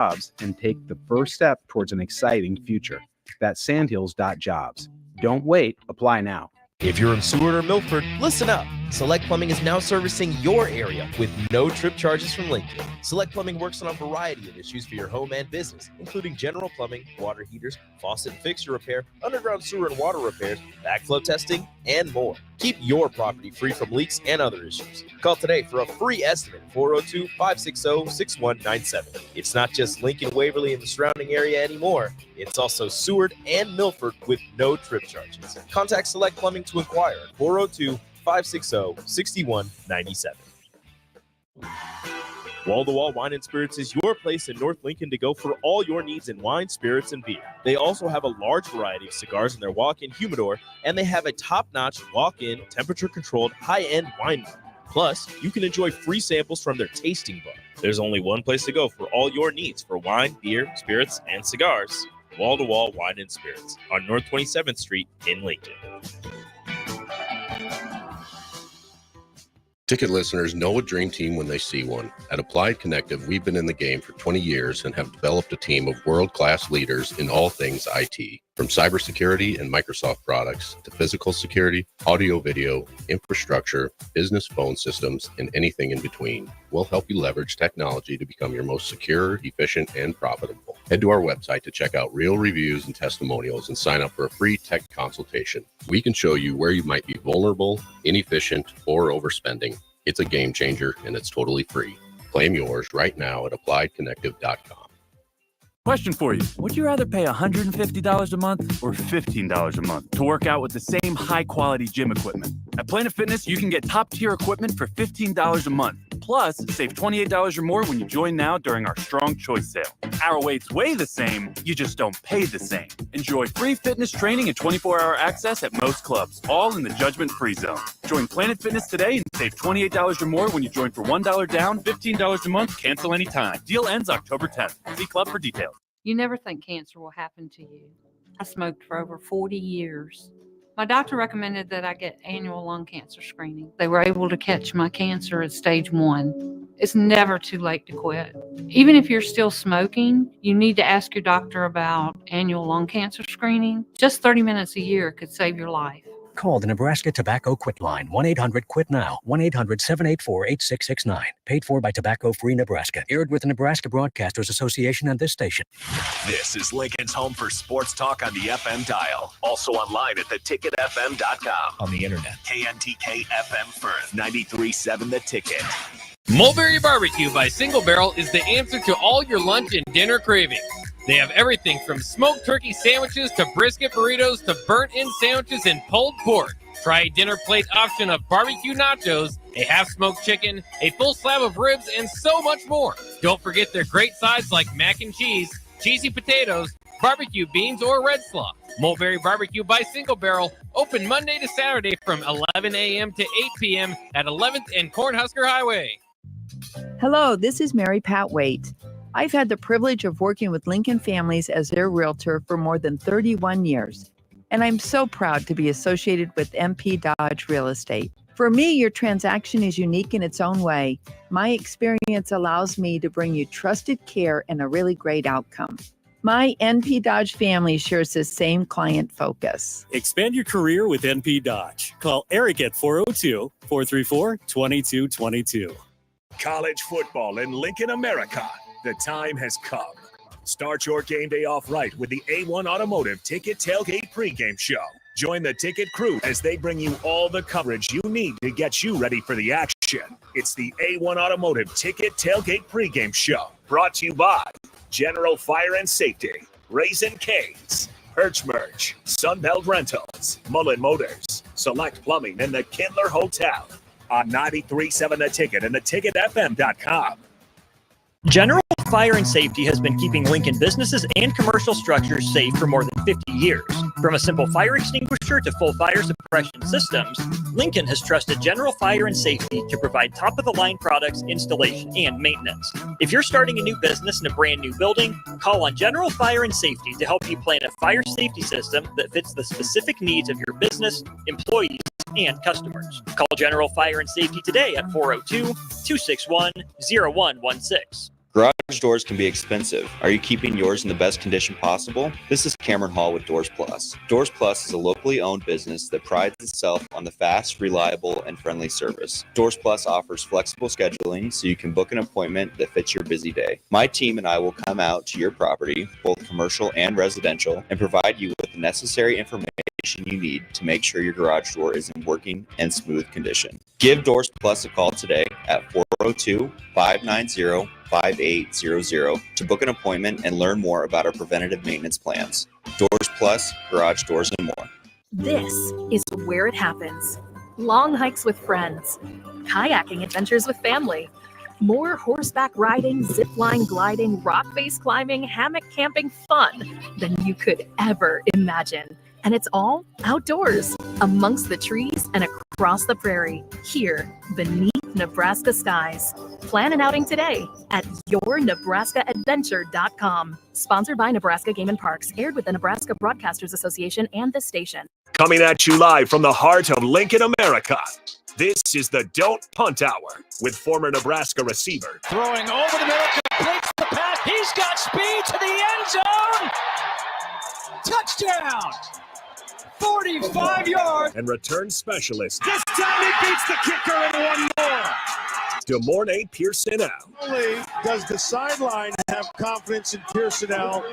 jobs and take the first step towards an exciting future. That's sandhills.jobs. Don't wait. Apply now. If you're in Seward or Milford, listen up. Select Plumbing is now servicing your area with no trip charges from Lincoln. Select Plumbing works on a variety of issues for your home and business, including general plumbing, water heaters, faucet and fixture repair, underground sewer and water repairs, backflow testing, and more. Keep your property free from leaks and other issues. Call today for a free estimate, 402-560-6197. It's not just Lincoln, Waverly, and the surrounding area anymore. It's also Seward and Milford with no trip charges. Contact Select Plumbing to inquire at 402-560-6197. Wall-to-Wall Wine and Spirits is your place in North Lincoln to go for all your needs in wine, spirits, and beer. They also have a large variety of cigars in their walk-in humidor, and they have a top-notch walk-in, temperature-controlled, high-end wine bar. Plus, you can enjoy free samples from their tasting bar. There's only one place to go for all your needs for wine, beer, spirits, and cigars. Wall-to-Wall Wine and Spirits on North 27th Street in Lincoln. Ticket listeners know a dream team when they see one. At Applied Connective, we've been in the game for 20 years and have developed a team of world-class leaders in all things IT. From cybersecurity and Microsoft products to physical security, audio-video, infrastructure, business phone systems, and anything in between, we'll help you leverage technology to become your most secure, efficient, and profitable. Head to our website to check out real reviews and testimonials and sign up for a free tech consultation. We can show you where you might be vulnerable, inefficient, or overspending. It's a game changer, and it's totally free. Claim yours right now at appliedconnective.com. Question for you. Would you rather pay $150 a month or $15 a month to work out with the same high-quality gym equipment? At Planet Fitness, you can get top-tier equipment for $15 a month. Plus, save $28 or more when you join now during our Strong Choice sale. Our weights weigh the same, you just don't pay the same. Enjoy free fitness training and 24-hour access at most clubs, all in the judgment-free zone. Join Planet Fitness today and save $28 or more when you join for $1 down, $15 a month, cancel anytime. Deal ends October 10th. See club for details. You never think cancer will happen to you. I smoked for over 40 years. My doctor recommended that I get annual lung cancer screening. They were able to catch my cancer at stage 1. It's never too late to quit. Even if you're still smoking, you need to ask your doctor about annual lung cancer screening. Just 30 minutes a year could save your life. Call the Nebraska Tobacco Quit Line, 1-800-QUIT-NOW, 1-800-784-8669. Paid for by Tobacco Free Nebraska. Aired with the Nebraska Broadcasters Association and this station. This is Lincoln's home for sports talk on the FM dial. Also online at theticketfm.com. On the internet. KNTK FM Firth, 93.7 The Ticket. Mulberry Barbecue by Single Barrel is the answer to all your lunch and dinner cravings. They have everything from smoked turkey sandwiches to brisket burritos to burnt-in sandwiches and pulled pork. Try a dinner plate option of barbecue nachos, a half-smoked chicken, a full slab of ribs, and so much more. Don't forget their great sides like mac and cheese, cheesy potatoes, barbecue beans, or red slaw. Mulberry Barbecue by Single Barrel, open Monday to Saturday from 11 a.m. to 8 p.m. at 11th and Cornhusker Highway. Hello, this is Mary Pat Waite. I've had the privilege of working with Lincoln families as their realtor for more than 31 years, and I'm so proud to be associated with MP Dodge Real Estate. For me, your transaction is unique in its own way. My experience allows me to bring you trusted care and a really great outcome. My NP Dodge family shares the same client focus. Expand your career with NP Dodge. Call Eric at 402-434-2222. College football in Lincoln, America. The time has come. Start your game day off right with the A1 Automotive Ticket Tailgate pregame show. Join the Ticket crew as they bring you all the coverage you need to get you ready for the action. It's the A1 Automotive Ticket Tailgate pregame show. Brought to you by General Fire and Safety, Raisin Canes, Perch Merch, Sunbelt Rentals, Mullen Motors, Select Plumbing, and the Kindler Hotel. On 93.7 The Ticket and theticketfm.com. General Fire and Safety has been keeping Lincoln businesses and commercial structures safe for more than 50 years. From a simple fire extinguisher to full fire suppression systems, Lincoln has trusted General Fire and Safety to provide top-of-the-line products, installation, and maintenance. If you're starting a new business in a brand new building, call on General Fire and Safety to help you plan a fire safety system that fits the specific needs of your business, employees, and customers. Call General Fire and Safety today at 402-261-0116. Garage doors can be expensive. Are you keeping yours in the best condition possible? This is Cameron Hall with Doors Plus. Doors Plus is a locally owned business that prides itself on the fast, reliable, and friendly service. Doors Plus offers flexible scheduling so you can book an appointment that fits your busy day. My team and I will come out to your property, both commercial and residential, and provide you with the necessary information you need to make sure your garage door is in working and smooth condition. Give Doors Plus a call today at 402-590-5800 to book an appointment and learn more about our preventative maintenance plans. Doors Plus, garage doors, and more. This is where it happens. Long hikes with friends, kayaking adventures with family, more horseback riding, zip line gliding, rock face climbing, hammock camping fun than you could ever imagine. And it's all outdoors, amongst the trees and across the prairie, here beneath Nebraska skies. Plan an outing today at yournebraskaadventure.com. Sponsored by Nebraska Game and Parks, aired with the Nebraska Broadcasters Association and this station. Coming at you live from the heart of Lincoln, America. This is the Don't Punt Hour with former Nebraska receiver. Throwing over the middle, completes the pass. He's got speed to the end zone. Touchdown. 45 yards. And return specialist. This time he beats the kicker in one more. DeMornay Pierson-El. Not only does the sideline have confidence in Pierson-El,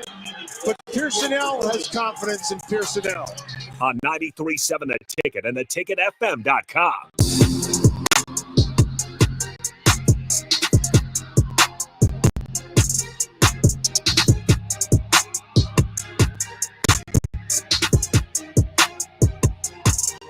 but Pierson-El has confidence in Pierson-El. On 93.7 The Ticket and theticketfm.com.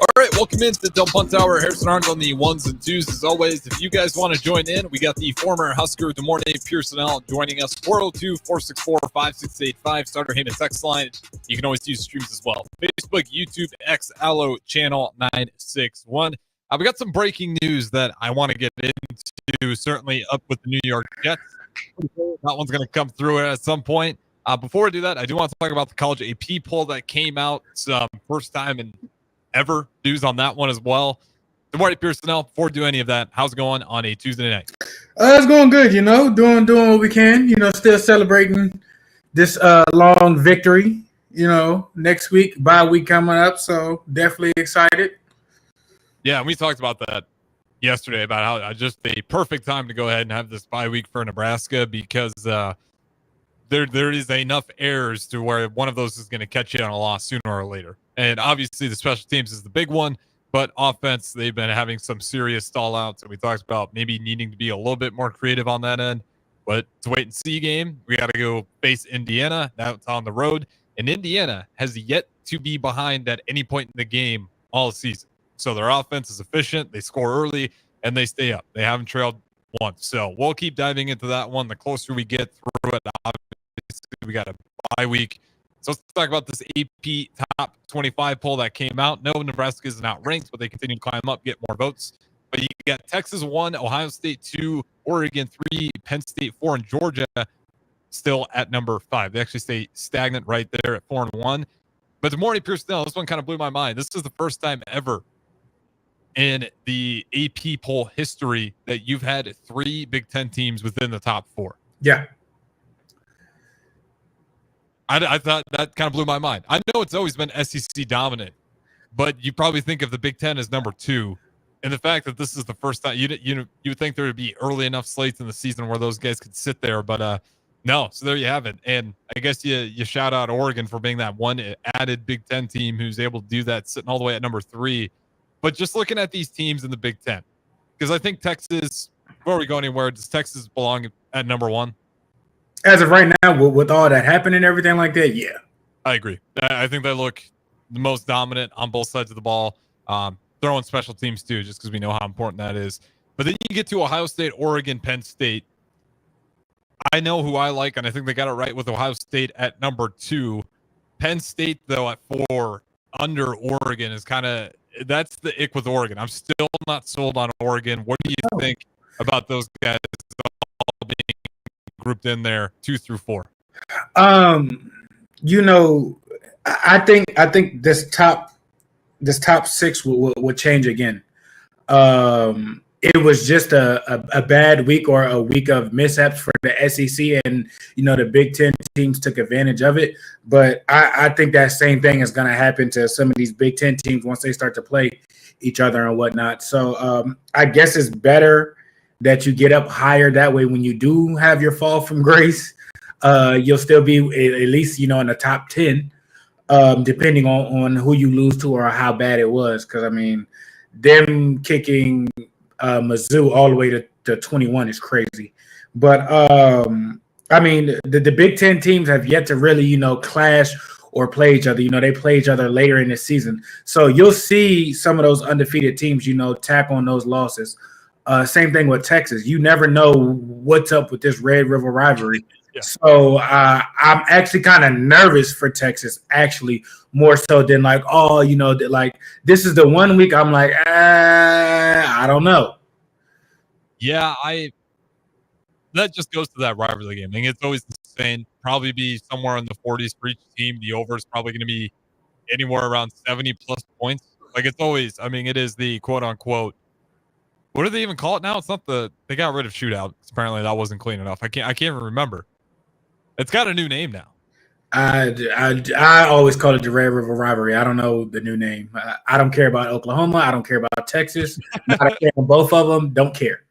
All right, welcome into the Don't Punt Hour. Harrison Arns on the ones and twos. As always, if you guys want to join in, we got the former Husker DeMornay Pierson-El joining us, 402-464-5685. Starter Heyman text line. You can always use streams as well. Facebook, YouTube, X, Allo, channel 961. We got some breaking news that I want to get into, certainly up with the New York Jets. That one's going to come through at some point. Before I do that, I do want to talk about the college AP poll that came out. It's first time in ever news on that one as well. DeMornay Pierson-El, before we do any of that, how's it going on a Tuesday night? It's going good, doing what we can, still celebrating this long victory, next week, bye week coming up, so definitely excited. Yeah, and we talked about that yesterday, about how just a perfect time to go ahead and have this bye week for Nebraska, because there is enough errors to where one of those is going to catch you on a loss sooner or later. And obviously the special teams is the big one, but offense, they've been having some serious stall outs, and we talked about maybe needing to be a little bit more creative on that end. But it's a wait and see game. We got to go face Indiana. That's on the road, and Indiana has yet to be behind at any point in the game all season. So their offense is efficient. They score early and they stay up. They haven't trailed once. So we'll keep diving into that one. The closer we get through it, obviously we got a bye week. So let's talk about this AP top 25 poll that came out. No, Nebraska is not ranked, but they continue to climb up, get more votes. But you got Texas 1, Ohio State 2, Oregon 3, Penn State 4, and Georgia still at number 5. They actually stay stagnant right there at 4 and 1. But DeMornay Pierson-El, this one kind of blew my mind. This is the first time ever in the AP poll history that you've had 3 Big Ten teams within the top 4. Yeah. I thought that kind of blew my mind. I know it's always been SEC dominant, but you probably think of the Big Ten as number 2. And the fact that this is the first time, you would think there would be early enough slates in the season where those guys could sit there, but no. So there you have it. And I guess you shout out Oregon for being that one added Big Ten team who's able to do that, sitting all the way at number 3. But just looking at these teams in the Big Ten, because I think Texas, before we go anywhere, does Texas belong at number 1? As of right now, with all that happening and everything like that, yeah. I agree. I think they look the most dominant on both sides of the ball. Throwing special teams too, just because we know how important that is. But then you get to Ohio State, Oregon, Penn State. I know who I like, and I think they got it right with Ohio State at number 2. Penn State, though, at 4, under Oregon is kind of, that's the ick with Oregon. I'm still not sold on Oregon. What do you think about those guys all being grouped in there 2 through 4? I think this top 6 will change again. it was just a bad week or a week of mishaps for the SEC, and the Big Ten teams took advantage of it. But I think that same thing is going to happen to some of these Big Ten teams once they start to play each other and whatnot. So I guess it's better that you get up higher. That way, when you do have your fall from grace, you'll still be at least in the top 10, depending on who you lose to or how bad it was. Because I mean, them kicking Mizzou all the way to 21 is crazy. But I mean, the Big Ten teams have yet to really clash or play each other. They play each other later in the season, so you'll see some of those undefeated teams tap on those losses. Same thing with Texas. You never know what's up with this Red River rivalry. Yeah. So I'm actually kind of nervous for Texas, actually, more so than this is the one week I'm like, I don't know. Yeah, that just goes to that rivalry game. I mean, it's always the same. Probably be somewhere in the 40s for each team. The over is probably going to be anywhere around 70 plus points. Like it's always, I mean, it is the quote unquote. What do they even call it now? It's not they got rid of shootout. Apparently that wasn't clean enough. I can't even remember. It's got a new name now. I always call it the Red River rivalry. I don't know the new name. I don't care about Oklahoma. I don't care about Texas. I care about both of them. Don't care.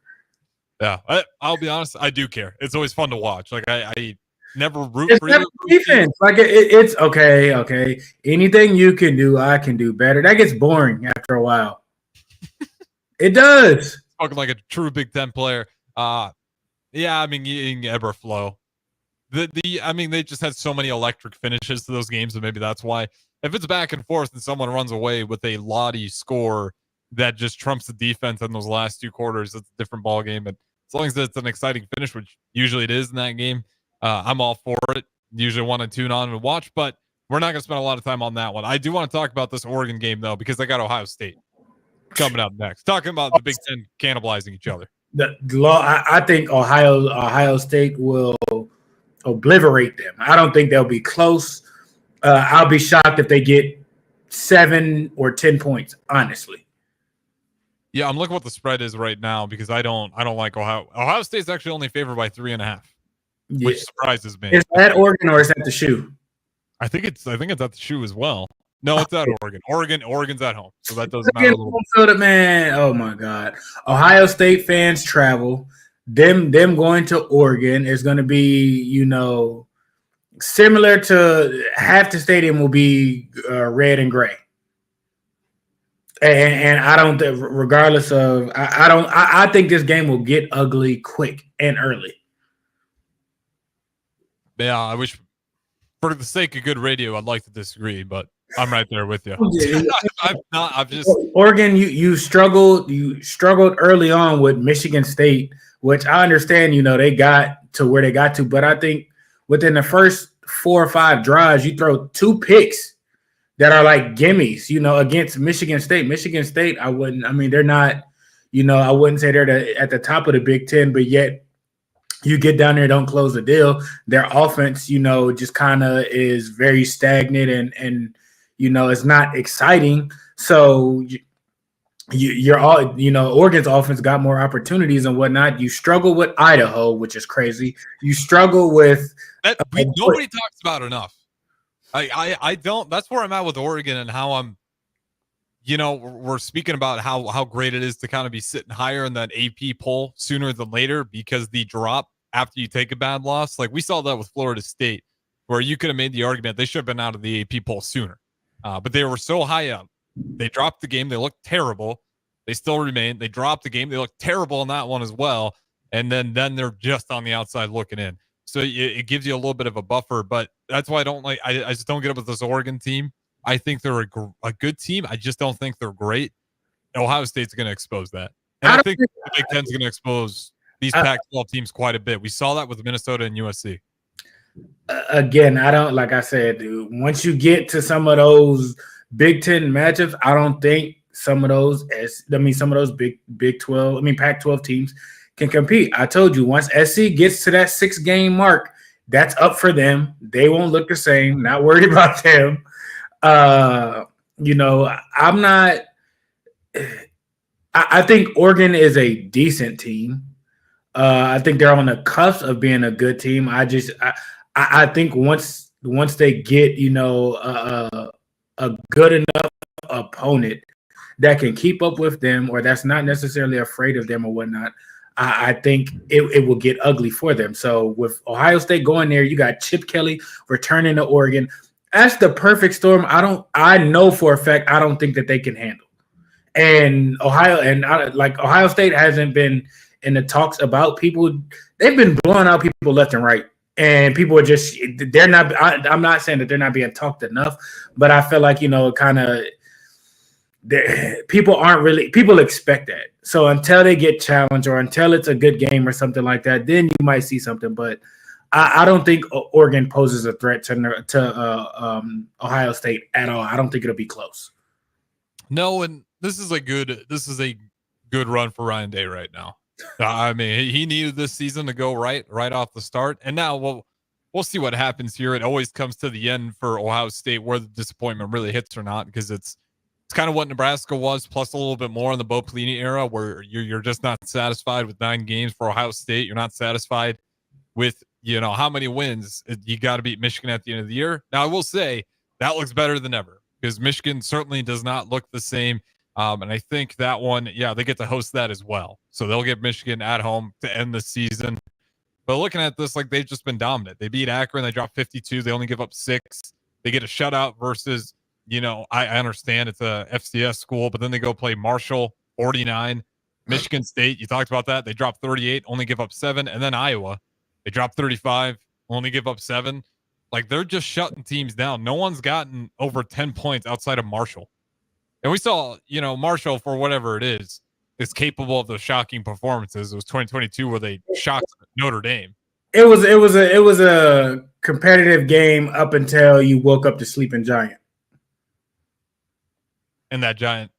Yeah, I'll be honest. I do care. It's always fun to watch. Like I never root it's for you. Defense. Like it's okay. Okay, anything you can do, I can do better. That gets boring after a while. It does. Talking like a true Big Ten player. Yeah, I mean, you can ebb or flow. I mean, they just had so many electric finishes to those games, and maybe that's why. If it's back and forth and someone runs away with a Lottie score that just trumps the defense in those last two quarters, it's a different ball game. And as long as it's an exciting finish, which usually it is in that game, I'm all for it. Usually want to tune on and watch, but we're not going to spend a lot of time on that one. I do want to talk about this Oregon game, though, because they got Ohio State coming up next. Talking about the Big Ten cannibalizing each other. I think Ohio State will obliterate them. I don't think they'll be close. I'll be shocked if they get 7 or 10 points, honestly. Yeah, I'm looking what the spread is right now because I don't like Ohio. Ohio State's actually only favored by 3.5, which surprises me. Is that Oregon or is that the shoe? I think it's at the shoe as well. No, it's at Oregon. Oregon's at home, so that doesn't matter. Man, oh my God! Ohio State fans travel. Them going to Oregon is going to be, similar to half the stadium will be red and gray. And I don't, regardless of, I think this game will get ugly quick and early. Yeah, I wish, for the sake of good radio, I'd like to disagree, but I'm right there with you. I've just Oregon. You struggled early on with Michigan State, which I understand. They got to where they got to, but I think within the first 4 or 5 drives, you throw 2 picks that are like gimmies. Against Michigan State. Michigan State, I wouldn't. I mean, they're not. I wouldn't say they're at the top of the Big Ten, but yet you get down there, don't close the deal. Their offense, just kind of is very stagnant and it's not exciting. So you're all, Oregon's offense got more opportunities and whatnot. You struggle with Idaho, which is crazy. You struggle with nobody talks about enough. I don't. That's where I'm at with Oregon and how I'm. We're speaking about how great it is to kind of be sitting higher in that AP poll sooner than later because the drop after you take a bad loss, like we saw that with Florida State, where you could have made the argument they should have been out of the AP poll sooner, but they were so high up. They dropped the game. They looked terrible. They still remain. They dropped the game. They looked terrible in that one as well. And then they're just on the outside looking in. So it gives you a little bit of a buffer. But that's why I don't like. I just don't get up with this Oregon team. I think they're a good team. I just don't think they're great. Ohio State's going to expose that. And I think the Big Ten's going to expose these Pac-12 teams quite a bit. We saw that with Minnesota and USC. Again, I don't, like I said, dude, once you get to some of those Big Ten matchups, I don't think some of those Pac-12 teams can compete. I told you, once SC gets to that 6-game mark, that's up for them. They won't look the same. Not worried about them. I I think Oregon is a decent team. I think they're on the cusp of being a good team. I think once they get a good enough opponent that can keep up with them, or that's not necessarily afraid of them or whatnot, I think it will get ugly for them. So with Ohio State going there, you got Chip Kelly returning to Oregon. That's the perfect storm. I know for a fact I don't think that they can handle. And Ohio State hasn't been in the talks about people. They've been blowing out people left and right. And people are they're not, I'm not saying that they're not being talked enough, but I feel like, people expect that. So until they get challenged or until it's a good game or something like that, then you might see something. But I don't think Oregon poses a threat to Ohio State at all. I don't think it'll be close. No, and this is a good run for Ryan Day right now. I mean, he needed this season to go right off the start, and now we'll see what happens here. It always comes to the end for Ohio State where the disappointment really hits or not, because it's kind of what Nebraska was, plus a little bit more in the Bo Pelini era, where you're just not satisfied with 9 games for Ohio State. You're not satisfied with how many wins. You got to beat Michigan at the end of the year. Now, I will say that looks better than ever, because Michigan certainly does not look the same. And I think that one, they get to host that as well. So they'll get Michigan at home to end the season. But looking at this, they've just been dominant. They beat Akron. They dropped 52. They only give up 6. They get a shutout versus, I understand it's a FCS school, but then they go play Marshall, 49. Michigan State, you talked about that. They dropped 38, only give up 7. And then Iowa, they dropped 35, only give up 7. They're just shutting teams down. No one's gotten over 10 points outside of Marshall. And we saw, Marshall, for whatever it is capable of those shocking performances. It was 2022 where they shocked Notre Dame. It was a competitive game up until you woke up to sleeping giant. And that giant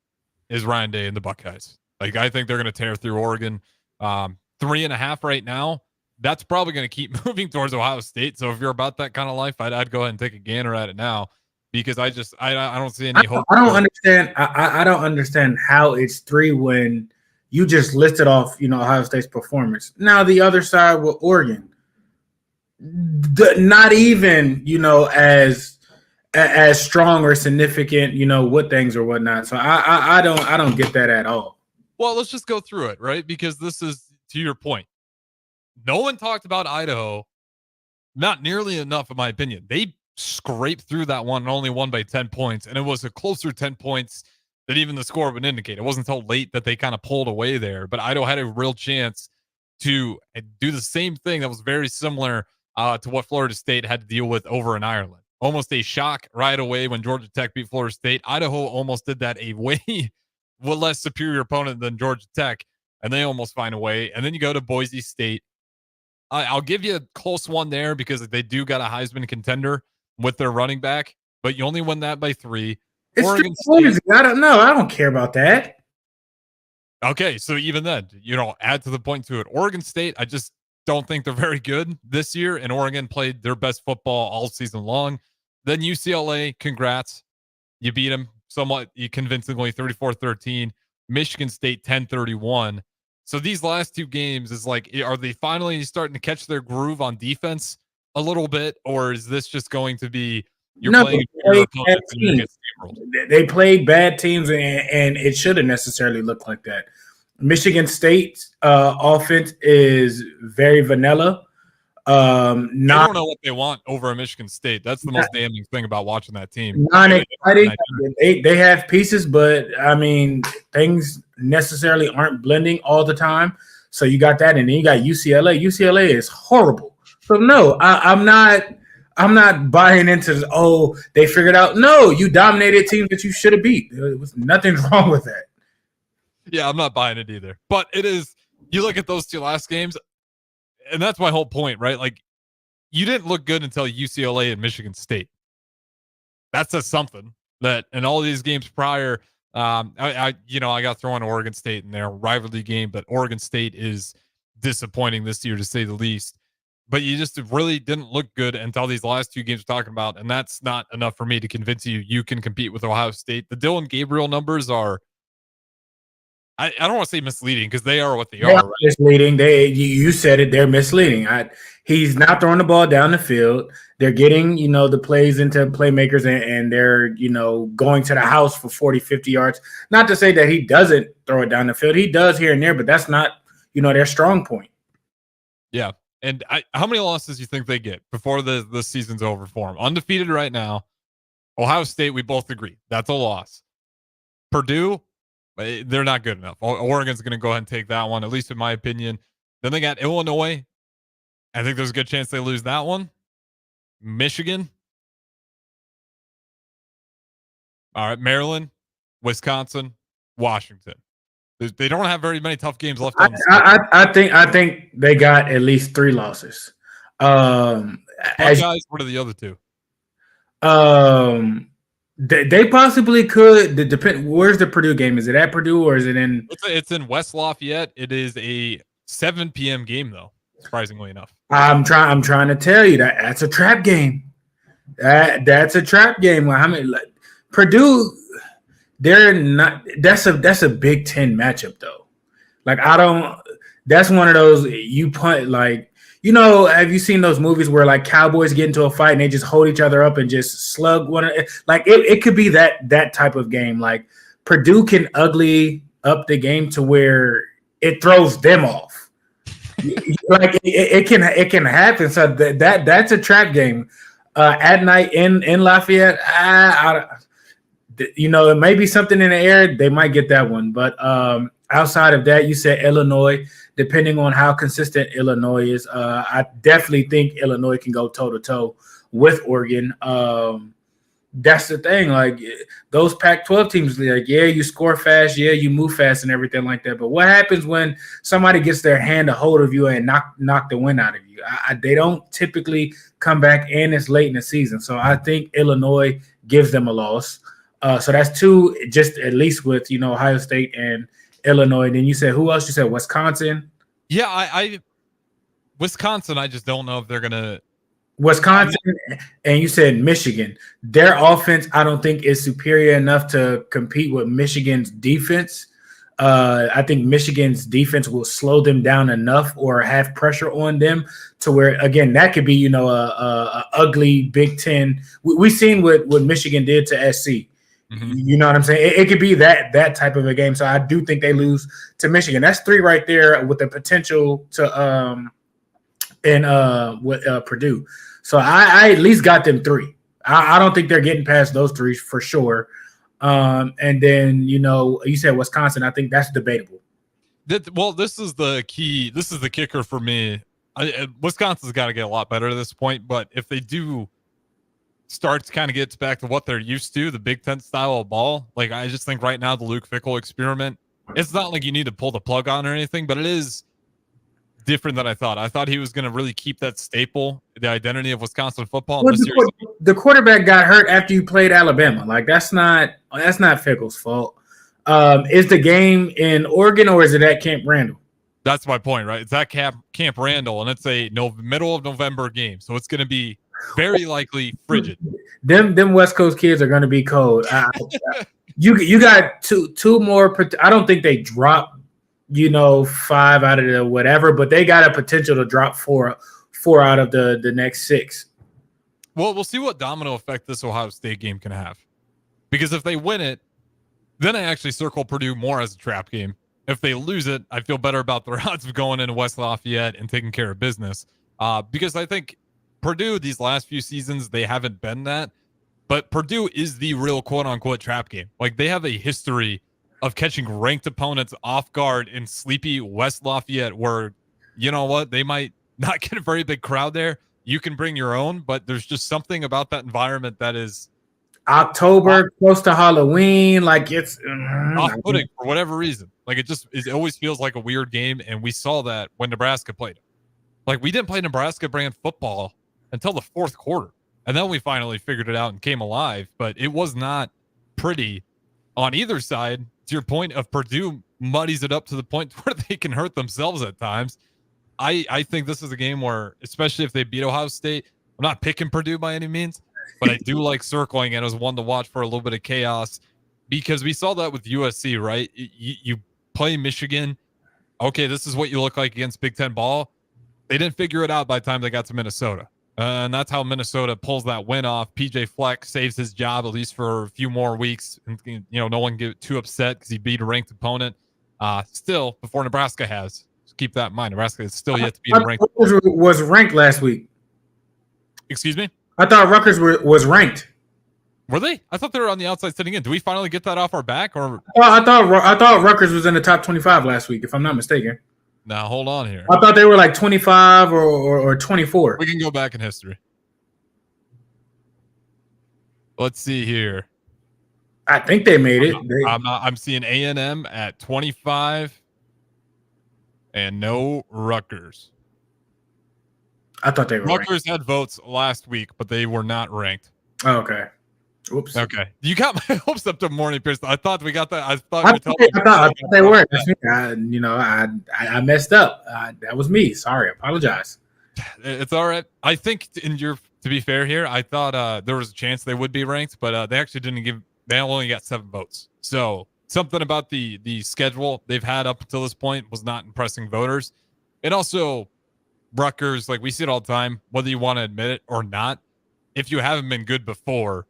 is Ryan Day and the Buckeyes. I think they're going to tear through Oregon. 3.5 right now. That's probably going to keep moving towards Ohio State. So if you're about that kind of life, I'd go ahead and take a gander at it now. Because I don't see any hope. I don't understand. I don't understand how it's 3 when you just listed off, Ohio State's performance. Now the other side with Oregon, not even, as strong or significant, what things or whatnot. So I don't get that at all. Well, let's just go through it, right? Because this is, to your point, no one talked about Idaho, not nearly enough, in my opinion. They scraped through that one and only won by 10 points. And it was a closer 10 points than even the score would indicate. It wasn't until late that they kind of pulled away there. But Idaho had a real chance to do the same thing that was very similar to what Florida State had to deal with over in Ireland. Almost a shock right away when Georgia Tech beat Florida State. Idaho almost did that a way less superior opponent than Georgia Tech, and they almost find a way. And then you go to Boise State. I'll give you a close one there because they do got a Heisman contender with their running back, but you only win that by 3. It's Oregon State. I don't care about that. Okay, so even then, add to the point to it. Oregon State, I just don't think they're very good this year, and Oregon played their best football all season long. Then UCLA, congrats. You beat them somewhat convincingly, 34-13. Michigan State, 10-31. So these last 2 games is are they finally starting to catch their groove on defense a little bit, or is this just going to be playing your opponents and you get steamrolled? They played bad teams, and it shouldn't necessarily look like that. Michigan State's offense is very vanilla. They don't know what they want over a Michigan State. That's the most damning thing about watching that team. Non-exciting. They have pieces, but I mean, things necessarily aren't blending all the time. So you got that, and then you got UCLA. UCLA is horrible. So no, I'm not buying into they figured out. No, you dominated teams that you should have beat. There was nothing wrong with that. Yeah, I'm not buying it either. But it is. You look at those 2 last games, and that's my whole point, right? You didn't look good until UCLA and Michigan State. That says something. That in all these games prior, I got thrown Oregon State in their rivalry game, but Oregon State is disappointing this year to say the least. But you just really didn't look good until these last 2 games we're talking about, and that's not enough for me to convince you can compete with Ohio State. The Dylan Gabriel numbers are I don't want to say misleading because they are what they They are. are misleading. You said it. They're misleading. He's not throwing the ball down the field. They're getting, the plays into playmakers and they're, going to the house for 40, 50 yards. Not to say that he doesn't throw it down the field. He does here and there, but that's not, their strong point. Yeah. And how many losses do you think they get before the season's over for them? Undefeated right now. Ohio State, we both agree. That's a loss. Purdue, they're not good enough. Oregon's going to go ahead and take that one, at least in my opinion. Then they got Illinois. I think there's a good chance they lose that one. Michigan. All right, Maryland, Wisconsin, Washington. They don't have very many tough games left on the schedule. I think they got at least 3 losses. Guys, what are the other 2? They possibly could. Depend. Where's the Purdue game? Is it at Purdue or is it in? It's in West Lafayette. It is a 7 p.m. game, though. Surprisingly enough, I'm trying to tell you that's a trap game. That's a trap game. Purdue, they're not. That's a Big Ten matchup though. That's one of those you punt have you seen those movies where cowboys get into a fight and they just hold each other up and just slug one? It could be that type of game. Purdue can ugly up the game to where it throws them off. It can happen. So that's a trap game at night in Lafayette. It may be something in the air. They might get that one, but outside of that, you said Illinois. Depending on how consistent Illinois is, I definitely think Illinois can go toe-to-toe with Oregon. That's the thing. Those Pac-12 teams, you score fast, you move fast and everything like that. But what happens when somebody gets their hand a hold of you and knock the wind out of you? They don't typically come back, and it's late in the season. So I think Illinois gives them a loss. So that's 2, just at least with, Ohio State and Illinois. Then you said who else? You said Wisconsin. Yeah, Wisconsin. I just don't know if they're gonna. Wisconsin, and you said Michigan. Their offense, I don't think is superior enough to compete with Michigan's defense. I think Michigan's defense will slow them down enough or have pressure on them to where, again, that could be a ugly Big Ten. We've seen what Michigan did to SC. Mm-hmm. You know what I'm saying? It could be that type of a game. So I do think they lose to Michigan. That's 3 right there with the potential to with Purdue. So I at least got them 3. I don't think they're getting past those 3 for sure. And then you said Wisconsin. I think that's debatable. This is the key. This is the kicker for me. Wisconsin's got to get a lot better at this point. But if they do start to kind of get back to what they're used to, the Big Ten style of ball. I just think right now the Luke Fickell experiment, it's not like you need to pull the plug on or anything, but it is different than I thought. I thought he was going to really keep that staple, the identity of Wisconsin football. The quarterback got hurt after you played Alabama. That's not Fickell's fault. Is the game in Oregon or is it at Camp Randall? That's my point, right? It's at Camp Randall, and it's a middle of November game, so it's going to be very likely frigid. Them West Coast kids are going to be cold. You got two more. I don't think they drop, 5 out of the whatever, but they got a potential to drop four out of the next 6. Well, we'll see what domino effect this Ohio State game can have, because if they win it, then I actually circle Purdue more as a trap game. If they lose it, I feel better about their odds of going into West Lafayette and taking care of business, because I think Purdue, these last few seasons, they haven't been that, but Purdue is the real quote-unquote trap game. They have a history of catching ranked opponents off guard in sleepy West Lafayette where, you know what, they might not get a very big crowd there. You can bring your own, but there's just something about that environment that is October, close to Halloween, it's off-putting for whatever reason. It always feels like a weird game, and we saw that when Nebraska played. We didn't play Nebraska brand football until the 4th quarter. And then we finally figured it out and came alive. But it was not pretty on either side. To your point of Purdue muddies it up to the point where they can hurt themselves at times. I think this is a game where, especially if they beat Ohio State, I'm not picking Purdue by any means, but I do like circling it as one to watch for a little bit of chaos, because we saw that with USC, right? You play Michigan. Okay, this is what you look like against Big Ten ball. They didn't figure it out by the time they got to Minnesota. And that's how Minnesota pulls that win off. PJ Fleck saves his job at least for a few more weeks. And, no one get too upset because he beat a ranked opponent. Still, before Nebraska has. Just keep that in mind. Nebraska is still yet to be ranked. Rutgers was ranked last week. Excuse me? I thought Rutgers was ranked. Were they? I thought they were on the outside sitting in. Do we finally get that off our back? Or I thought Rutgers was in the top 25 last week, if I'm not mistaken. Now, hold on here. I thought they were like 25 or 24. We can go back in history. Let's see here. I think they made it. I'm seeing A&M at 25 and no Rutgers. I thought they were Rutgers had votes last week, but they were not ranked. Oh, okay. Oops. Okay. You got my hopes up to morning, Pierson. I thought we got that. I thought they were. That's me. I messed up. That was me. Sorry. I apologize. It's all right. I think to be fair here, I thought there was a chance they would be ranked, but they actually didn't give. They only got 7 votes. So something about the schedule they've had up until this point was not impressing voters. And also Rutgers, like we see it all the time, whether you want to admit it or not, if you haven't been good before,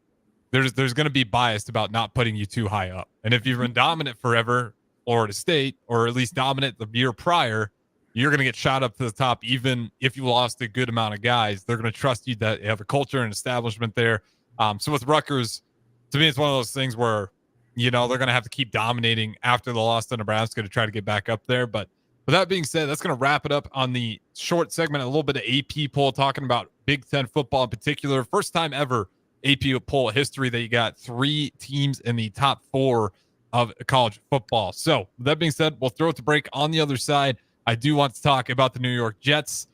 there's going to be biased about not putting you too high up. And if you've been dominant forever, Florida State, or at least dominant the year prior, you're going to get shot up to the top. Even if you lost a good amount of guys, they're going to trust you that you have a culture and establishment there. So with Rutgers, to me, it's one of those things where, they're going to have to keep dominating after the loss to Nebraska to try to get back up there. But with that being said, that's going to wrap it up on the short segment. A little bit of AP poll talking about Big Ten football in particular. First time ever AP poll history that you got 3 teams in the top 4 of college football. So with that being said, we'll throw it to break. On the other side, I do want to talk about the New York Jets.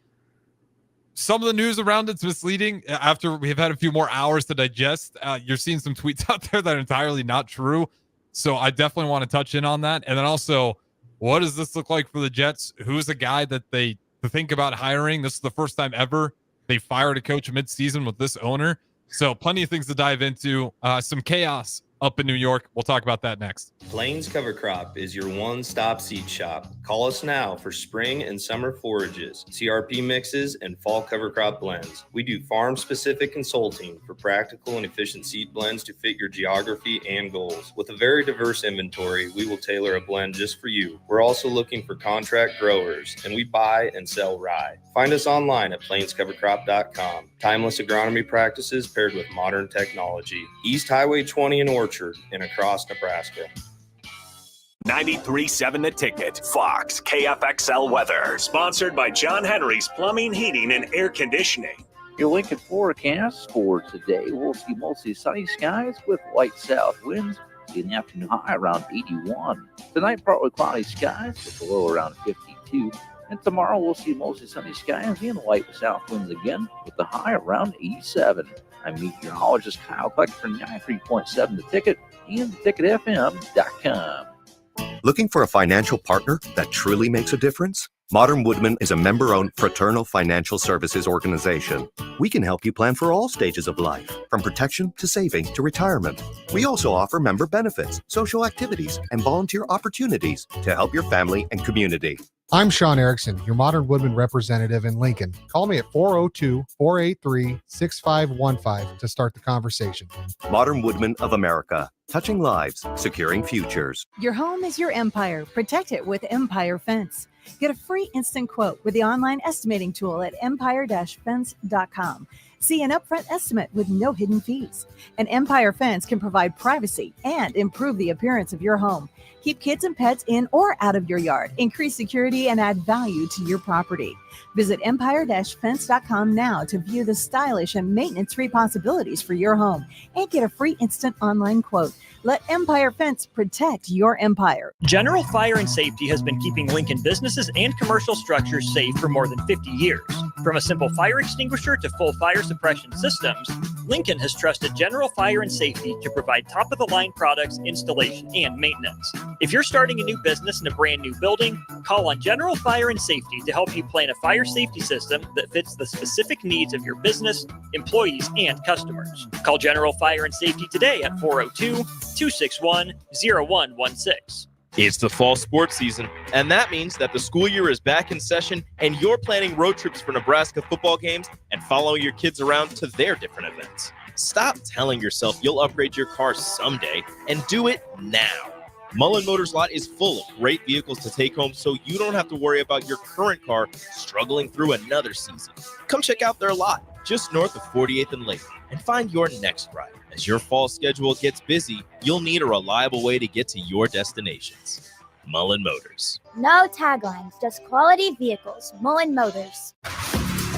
Some of the news around it's misleading. After we've had a few more hours to digest, you're seeing some tweets out there that are entirely not true. So I definitely want to touch in on that. And then also, what does this look like for the Jets? Who's a guy that they think about hiring? This is the first time ever they fired a coach mid-season with this owner. So plenty of things to dive into. Some chaos up in New York. We'll talk about that next. Plains Cover Crop is your one-stop seed shop. Call us now for spring and summer forages, CRP mixes, and fall cover crop blends. We do farm-specific consulting for practical and efficient seed blends to fit your geography and goals. With a very diverse inventory, we will tailor a blend just for you. We're also looking for contract growers, and we buy and sell rye. Find us online at plainscovercrop.com. Timeless agronomy practices paired with modern technology. East Highway 20 in Orchard and across Nebraska. 93.7 The Ticket, Fox, KFXL weather. Sponsored by John Henry's Plumbing, Heating, and Air Conditioning. Your Lincoln forecast for today, we'll see mostly sunny skies with light south winds. In the afternoon high around 81. Tonight, partly cloudy skies with a low around 52. And tomorrow, we'll see mostly sunny skies and light south winds again with the high around 87. I'm meteorologist Kyle Kleck for 93.7 The Ticket and theticketfm.com. Looking for a financial partner that truly makes a difference? Modern Woodman is a member-owned fraternal financial services organization. We can help you plan for all stages of life, from protection to saving to retirement. We also offer member benefits, social activities, and volunteer opportunities to help your family and community. I'm Sean Erickson, your Modern Woodman representative in Lincoln. Call me at 402-483-6515 to start the conversation. Modern Woodman of America, touching lives, securing futures. Your home is your empire. Protect it with Empire Fence. Get a free instant quote with the online estimating tool at empire-fence.com. See an upfront estimate with no hidden fees. An Empire Fence can provide privacy and improve the appearance of your home. Keep kids and pets in or out of your yard. Increase security and add value to your property. Visit empire-fence.com now to view the stylish and maintenance-free possibilities for your home and get a free instant online quote. Let Empire Fence protect your empire. General Fire and Safety has been keeping Lincoln businesses and commercial structures safe for more than 50 years. From a simple fire extinguisher to full fire suppression systems, Lincoln has trusted General Fire and Safety to provide top-of-the-line products, installation, and maintenance. If you're starting a new business in a brand new building, call on General Fire and Safety to help you plan a fire safety system that fits the specific needs of your business, employees, and customers. Call General Fire and Safety today at 402-261-0116. It's the fall sports season, and that means that the school year is back in session and you're planning road trips for Nebraska football games and following your kids around to their different events. Stop telling yourself you'll upgrade your car someday and do it now. Mullen Motors lot is full of great vehicles to take home so you don't have to worry about your current car struggling through another season. Come check out their lot just north of 48th and Lake and find your next ride. As your fall schedule gets busy, you'll need a reliable way to get to your destinations. Mullen Motors. No taglines, just quality vehicles. Mullen Motors.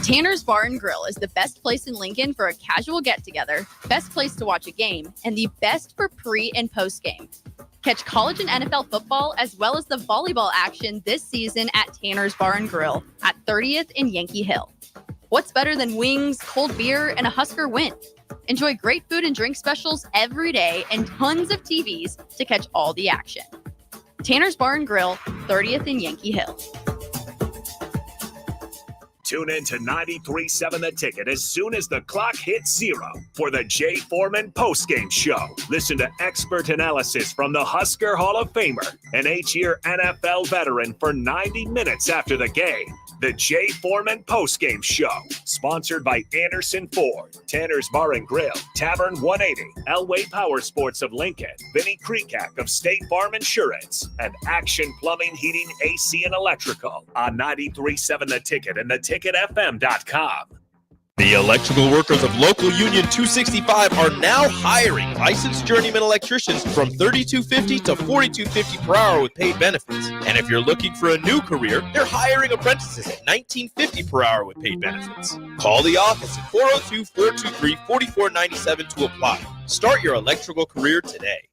Tanner's Bar and Grill is the best place in Lincoln for a casual get-together, best place to watch a game, and the best for pre- and post-game. Catch college and NFL football as well as the volleyball action this season at Tanner's Bar and Grill at 30th and Yankee Hill. What's better than wings, cold beer, and a Husker win? Enjoy great food and drink specials every day and tons of TVs to catch all the action. Tanner's Bar and Grill, 30th and Yankee Hill. Tune in to 93.7 The Ticket as soon as the clock hits 0 for the Jay Foreman postgame show. Listen to expert analysis from the Husker Hall of Famer, an 8-year NFL veteran for 90 minutes after the game. The Jay Foreman postgame show, sponsored by Anderson Ford, Tanner's Bar and Grill, Tavern 180, Elway Power Sports of Lincoln, Vinnie Krekak of State Farm Insurance, and Action Plumbing, Heating, AC, and Electrical on 93.7 The Ticket and theticketfm.com. The electrical workers of Local Union 265 are now hiring licensed journeyman electricians from $32.50 to $42.50 per hour with paid benefits. And if you're looking for a new career, they're hiring apprentices at $19.50 per hour with paid benefits. Call the office at 402-423-4497 to apply. Start your electrical career today.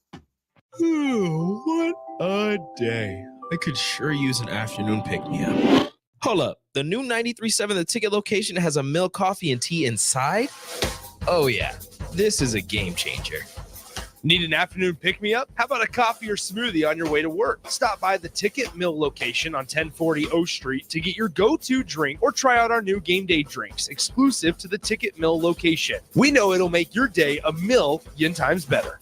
What a day. I could sure use an afternoon pick-me-up. Hold up. The new 93.7 The Ticket location has a milk, coffee, and tea inside? Oh, yeah. This is a game changer. Need an afternoon pick-me-up? How about a coffee or smoothie on your way to work? Stop by the Ticket Mill location on 1040 O Street to get your go-to drink or try out our new game day drinks exclusive to the Ticket Mill location. We know it'll make your day a million times better.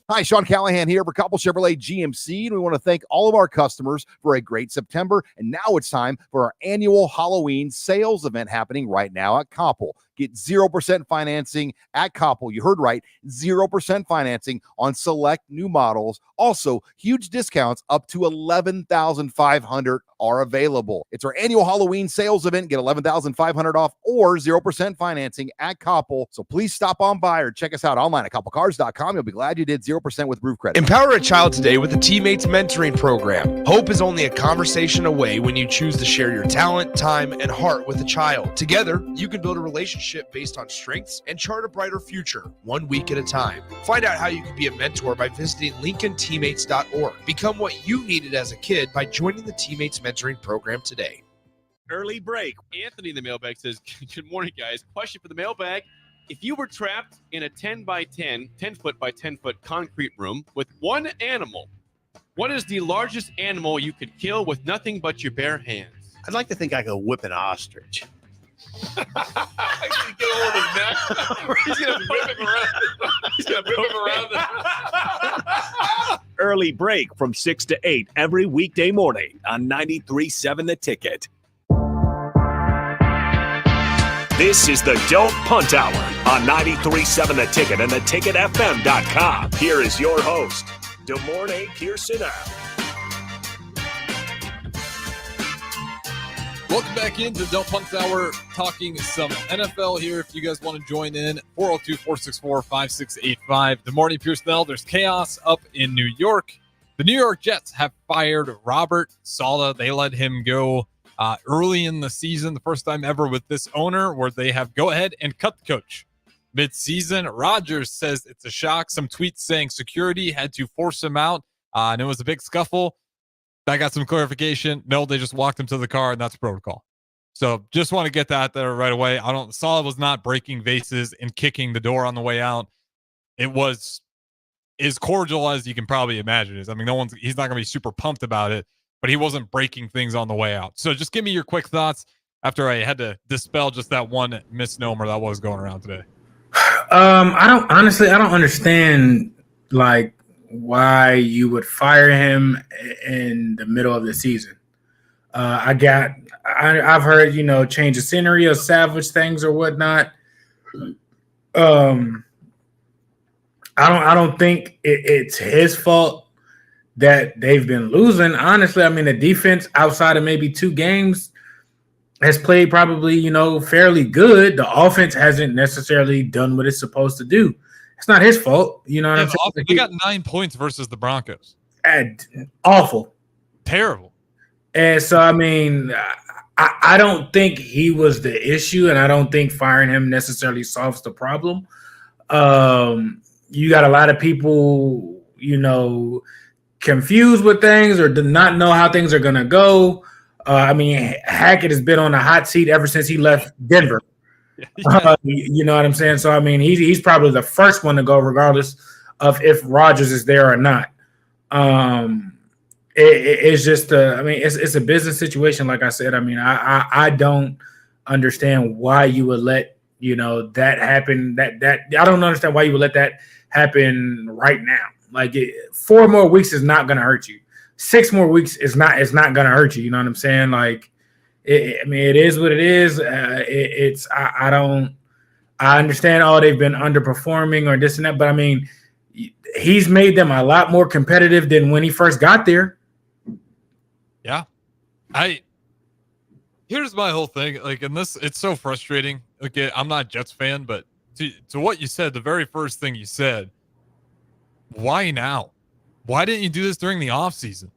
Hi, Sean Callahan here for Koppel Chevrolet GMC, and we want to thank all of our customers for a great September. And now it's time for our annual Halloween sales event happening right now at Koppel. Get 0% financing at Koppel. You heard right, 0% financing on select new models. Also, huge discounts up to $11,500 are available. It's our annual Halloween sales event. Get $11,500 off or 0% financing at Koppel. So please stop on by or check us out online at koppelcars.com. You'll be glad you did 0% with roof credit. Empower a child today with the Teammates Mentoring Program. Hope is only a conversation away when you choose to share your talent, time, and heart with a child. Together, you can build a relationship based on strengths and chart a brighter future, 1 week at a time. Find out how you can be a mentor by visiting LincolnTeammates.org. Become what you needed as a kid by joining the Teammates Mentoring Program today. Early break. Anthony in the mailbag says, good morning, guys. Question for the mailbag. If you were trapped in a 10 foot by 10 foot concrete room with one animal, what is the largest animal you could kill with nothing but your bare hands? I'd like to think I could whip an ostrich. Get a hold of his neck. He's gonna whip him around. He's gonna whip him around. Early break from 6 to 8 every weekday morning on 93.7 The Ticket. This is the Don't Punt Hour on 93.7 The Ticket and theticketfm.com. Here is your host, DeMornay Pierson-El. Welcome back into Don't Punt Hour, talking some NFL here. If you guys want to join in, 402-464-5685. Good morning, Pierson-El. There's chaos up in New York. The New York Jets have fired Robert Saleh. They let him go early in the season, the first time ever with this owner, where they have go ahead and cut the coach mid-season. Rodgers says it's a shock. Some tweets saying security had to force him out, and it was a big scuffle. I got some clarification. No, they just walked him to the car, and that's protocol. So just want to get that there right away. Saleh was not breaking vases and kicking the door on the way out. It was as cordial as you can probably imagine. He's not going to be super pumped about it, but he wasn't breaking things on the way out. So just give me your quick thoughts after I had to dispel just that one misnomer that was going around today. I don't understand, like, why you would fire him in the middle of the season. I've heard, change of scenery or salvage things or whatnot. I don't think it's his fault that they've been losing. Honestly, I mean, the defense outside of maybe 2 games has played probably, fairly good. The offense hasn't necessarily done what it's supposed to do. It's not his fault. You know what I'm saying? They got 9 points versus the Broncos. Awful. Terrible. And so, I mean, I don't think he was the issue, and I don't think firing him necessarily solves the problem. You got a lot of people, confused with things or do not know how things are going to go. I mean, Hackett has been on the hot seat ever since he left Denver. You know what I'm saying? So, I mean, he's probably the first one to go regardless of if Rodgers is there or not. It's just it's a business situation. Like I said, I mean, I don't understand why you would let, that happen. That I don't understand why you would let that happen right now. Like 4 more weeks is not going to hurt you. 6 more weeks is not going to hurt you. You know what I'm saying? Like, it is what it is. I understand they've been underperforming or this and that, but I mean, he's made them a lot more competitive than when he first got there. Yeah. Here's my whole thing. Like, and this, it's so frustrating. Okay, I'm not a Jets fan, but to what you said, the very first thing you said, why now? Why didn't you do this during the offseason?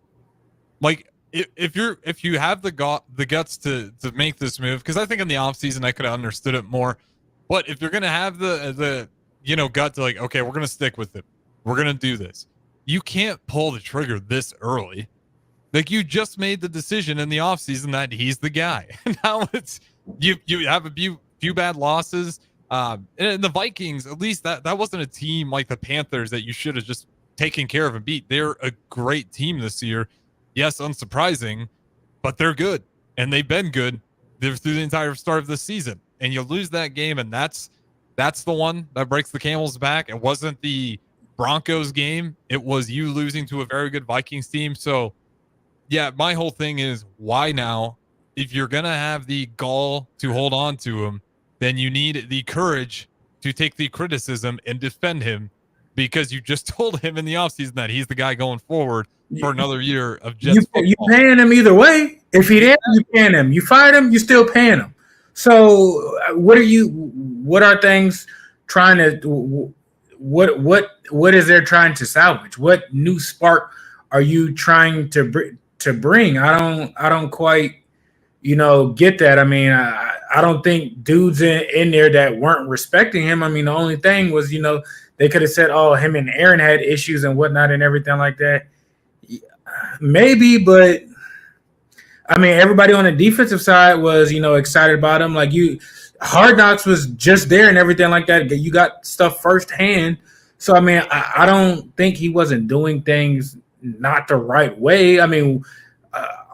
Like, if you have the guts to make this move, because I think in the offseason I could have understood it more. But if you're gonna have the gut to, like, okay, we're gonna stick with it, we're gonna do this, you can't pull the trigger this early. Like, you just made the decision in the offseason that he's the guy. Now it's you have a few bad losses. And the Vikings, at least that wasn't a team like the Panthers that you should have just taken care of and beat. They're a great team this year. Yes, unsurprising, but they're good, and they've been good through the entire start of the season. And you lose that game, and that's the one that breaks the camel's back. It wasn't the Broncos game. It was you losing to a very good Vikings team. So, yeah, my whole thing is, why now? If you're going to have the gall to hold on to him, then you need the courage to take the criticism and defend him, because you just told him in the offseason that he's the guy going forward for another year of Jets football. You paying him either way. If he didn't, you paying him. You fired him, you still paying him. So what are things trying to, what is there trying to salvage? What new spark are you trying to bring? I don't quite, get that. I mean, I don't think dudes in there that weren't respecting him. I mean, the only thing was, they could have said, oh, him and Aaron had issues and whatnot and everything like that. Maybe, but I mean, everybody on the defensive side was, excited about him. Like, Hard Knocks was just there and everything like that. You got stuff firsthand. So, I mean, I don't think he wasn't doing things not the right way. I mean,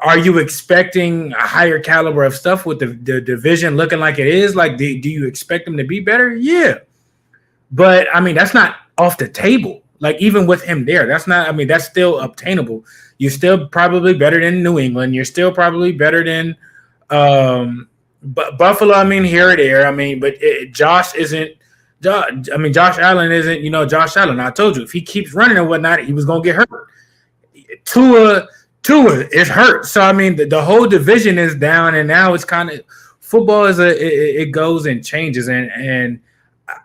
are you expecting a higher caliber of stuff with the division looking like it is? Like, do you expect them to be better? Yeah. But, I mean, that's not off the table. Like, even with him there, that's still obtainable. You're still probably better than New England. You're still probably better than Buffalo. I mean, here or there. I mean, but Josh Allen isn't, Josh Allen. I told you, if he keeps running and whatnot, he was going to get hurt. Tua is hurt. So, I mean, the whole division is down, and now it's kind of – football it goes and changes, and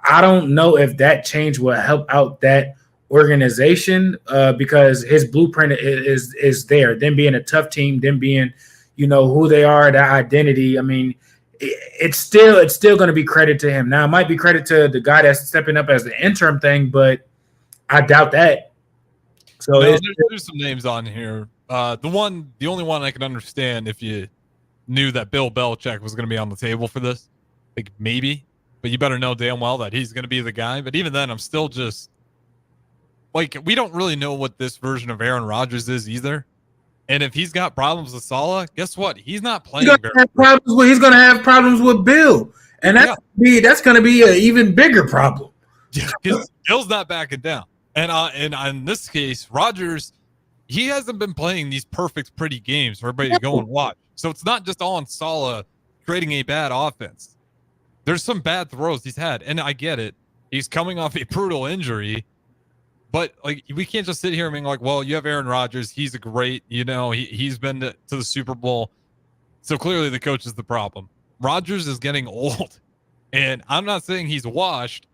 I don't know if that change will help out that organization because his blueprint is there. Them being a tough team, them being, who they are, that identity. I mean, it's still going to be credit to him. Now, it might be credit to the guy that's stepping up as the interim thing, but I doubt that. So there's some names on here. The only one I can understand if you knew that Bill Belichick was going to be on the table for this, like maybe. But you better know damn well that he's going to be the guy. But even then, I'm still just like, we don't really know what this version of Aaron Rodgers is either. And if he's got problems with Saleh, guess what? He's not playing. He's going to have problems with Bill, and that's going to be an even bigger problem. Yeah, because Bill's not backing down. And in this case, Rodgers, he hasn't been playing these perfect, pretty games for everybody to go and watch. So it's not just all on Saleh creating a bad offense. There's some bad throws he's had, and I get it. He's coming off a brutal injury, but like we can't just sit here and being like, well, you have Aaron Rodgers. He's a great, he's been to the Super Bowl. So clearly the coach is the problem. Rodgers is getting old, and I'm not saying he's washed,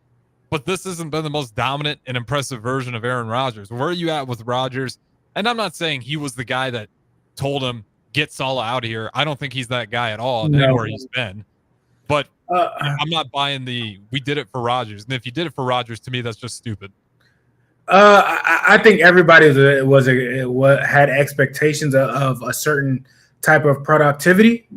but this hasn't been the most dominant and impressive version of Aaron Rodgers. Where are you at with Rodgers? And I'm not saying he was the guy that told him, get Saleh out of here. I don't think he's that guy at all, anywhere he's been. But I'm not buying we did it for Rodgers. And if you did it for Rodgers, to me, that's just stupid. I think everybody had expectations of a certain type of productivity.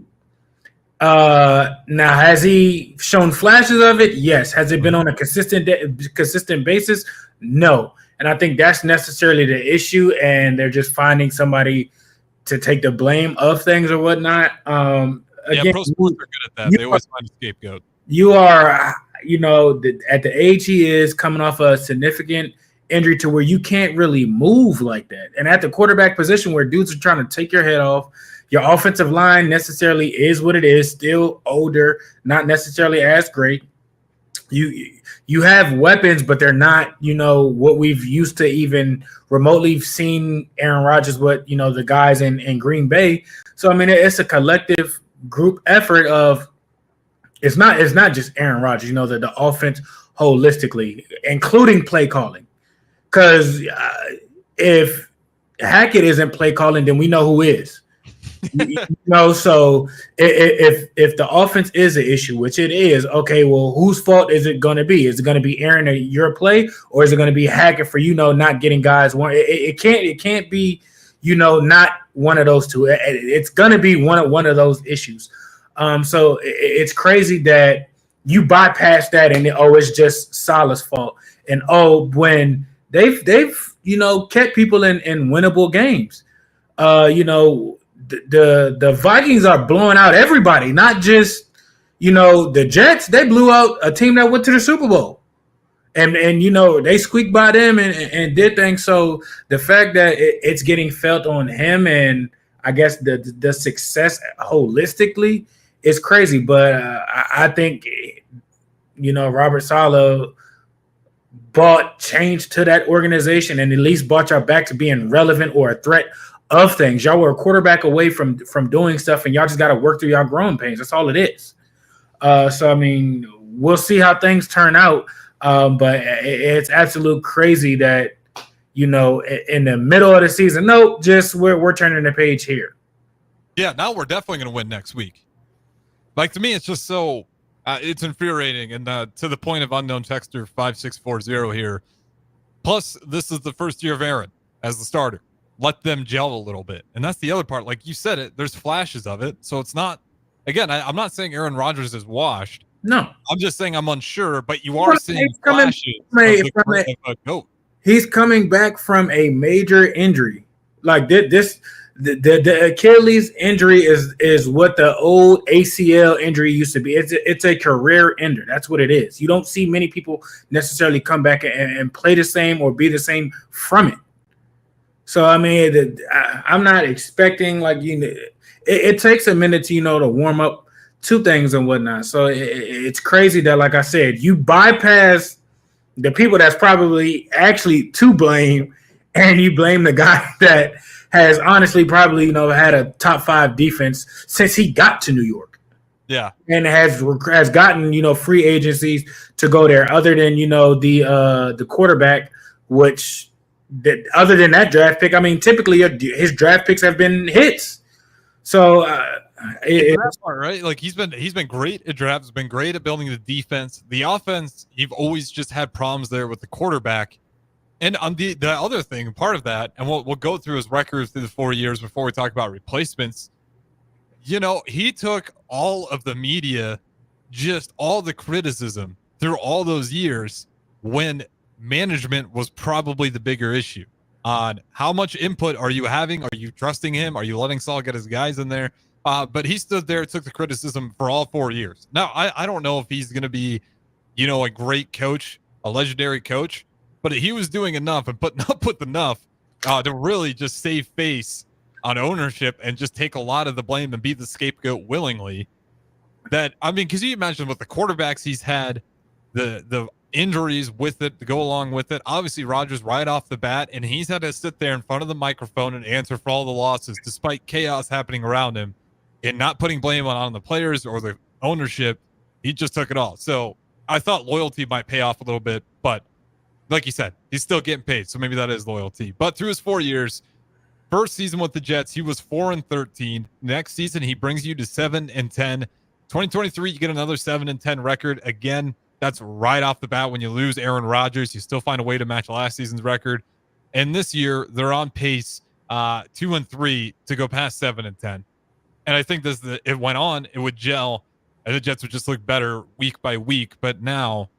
Now, has he shown flashes of it? Yes. Has it been on a consistent basis? No. And I think that's necessarily the issue, and they're just finding somebody to take the blame of things or whatnot. Again, pro sports are good at that. They always find a scapegoat. You are, at the age he is, coming off a significant injury to where you can't really move like that. And at the quarterback position where dudes are trying to take your head off, your offensive line necessarily is what it is, still older, not necessarily as great. You have weapons, but they're not, what we've used to even remotely seen Aaron Rodgers, the guys in Green Bay. So, I mean, it's a collective group effort of it's not just Aaron Rodgers, the offense holistically, including play calling. Because if Hackett isn't play calling, then we know who is. So if the offense is an issue, which it is, okay, well, whose fault is it going to be? Is it going to be Aaron or your play, or is it going to be Hackett for not getting guys one? It can't be not one of those two. It's going to be one of those issues. So it's crazy that you bypass that and it's just Saleh's fault. And when they've kept people in winnable games. The Vikings are blowing out everybody, not just the Jets. They blew out a team that went to the Super Bowl, and they squeaked by them and did things. So the fact that it's getting felt on him, and I guess the success holistically is crazy. But I think Robert Saleh brought change to that organization and at least brought y'all back to being relevant or a threat of things. Y'all were a quarterback away from doing stuff, and y'all just got to work through y'all growing pains. That's all it is. So, I mean, we'll see how things turn out. But it's absolute crazy that, in the middle of the season, we're turning the page here. Yeah, now we're definitely going to win next week. Like, to me, it's just so it's infuriating. And to the point of unknown texter 5640 here. Plus, this is the first year of Aaron as the starter. Let them gel a little bit. And that's the other part. Like you said, there's flashes of it. So it's not, again, I'm not saying Aaron Rodgers is washed. No. I'm just saying I'm unsure, but you are seeing flashes of a goat. He's coming back from a major injury. Like the Achilles injury is what the old ACL injury used to be. It's a career ender. That's what it is. You don't see many people necessarily come back and play the same or be the same from it. So, I mean, I'm not expecting it takes a minute to, to warm up to things and whatnot. So it's crazy that, like I said, you bypass the people that's probably actually to blame, and you blame the guy that has honestly probably, had a top 5 defense since he got to New York. Yeah. And has gotten, free agencies to go there other than, the quarterback, which other than that draft pick, I mean, typically his draft picks have been hits. So that's part, right? Like he's been great at drafts, been great at building the defense. The offense, you've always just had problems there with the quarterback. And on the other thing, part of that, and we'll go through his records through the 4 years before we talk about replacements. He took all of the media, just all the criticism through all those years when management was probably the bigger issue on how much input are you having? Are you trusting him? Are you letting Saleh get his guys in there? But he stood there, took the criticism for all 4 years. Now, I don't know if he's going to be, a great coach, a legendary coach, but he was doing enough and putting up with enough to really just save face on ownership and just take a lot of the blame and be the scapegoat willingly. That, I mean, because you imagine with the quarterbacks he's had, the injuries with it to go along with it. Obviously, Rodgers right off the bat, and he's had to sit there in front of the microphone and answer for all the losses despite chaos happening around him, and not putting blame on the players or the ownership. He just took it all. So I thought loyalty might pay off a little bit, but like you said, he's still getting paid, so maybe that is loyalty. But through his 4 years, first season with the Jets, he was 4-13. Next season, he brings you to 7-10. 2023, you get another 7-10 record. Again, that's right off the bat. When you lose Aaron Rodgers, you still find a way to match last season's record. And this year, they're on pace 2-3 to go past 7-10. And I think it went on, it would gel, and the Jets would just look better week by week. But now,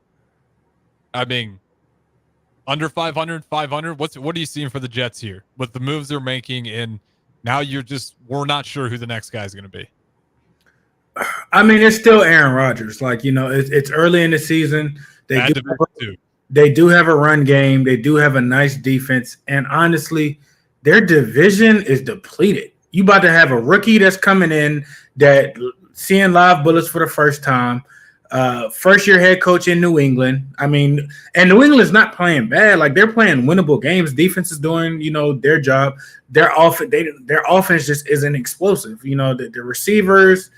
I mean, under 500, 500. What are you seeing for the Jets here with the moves they're making? And now we're not sure who the next guy is going to be. I mean, it's still Aaron Rodgers. Like, it's early in the season. They do have a run game. They do have a nice defense. And honestly, their division is depleted. You about to have a rookie that's coming in that seeing live bullets for the first time. First-year head coach in New England. I mean, and New England's not playing bad. Like, they're playing winnable games. Defense is doing, their job. Their offense just isn't explosive. The receivers,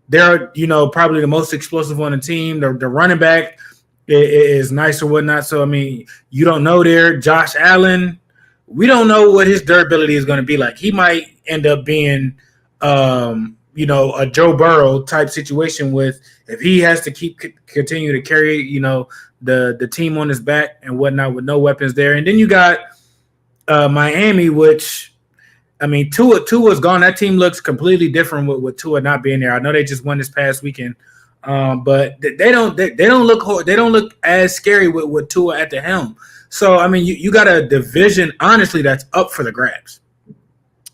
they're, probably the most explosive on the team. The running back is nice or whatnot. So, I mean, you don't know there. Josh Allen, we don't know what his durability is going to be like. He might end up being a Joe Burrow type situation with if he has to continue to carry, the team on his back and whatnot with no weapons there. And then you got Miami, which, I mean, Tua's gone. That team looks completely different with Tua not being there. I know they just won this past weekend, but they don't look as scary with Tua at the helm. So, I mean, you got a division, honestly, that's up for the grabs.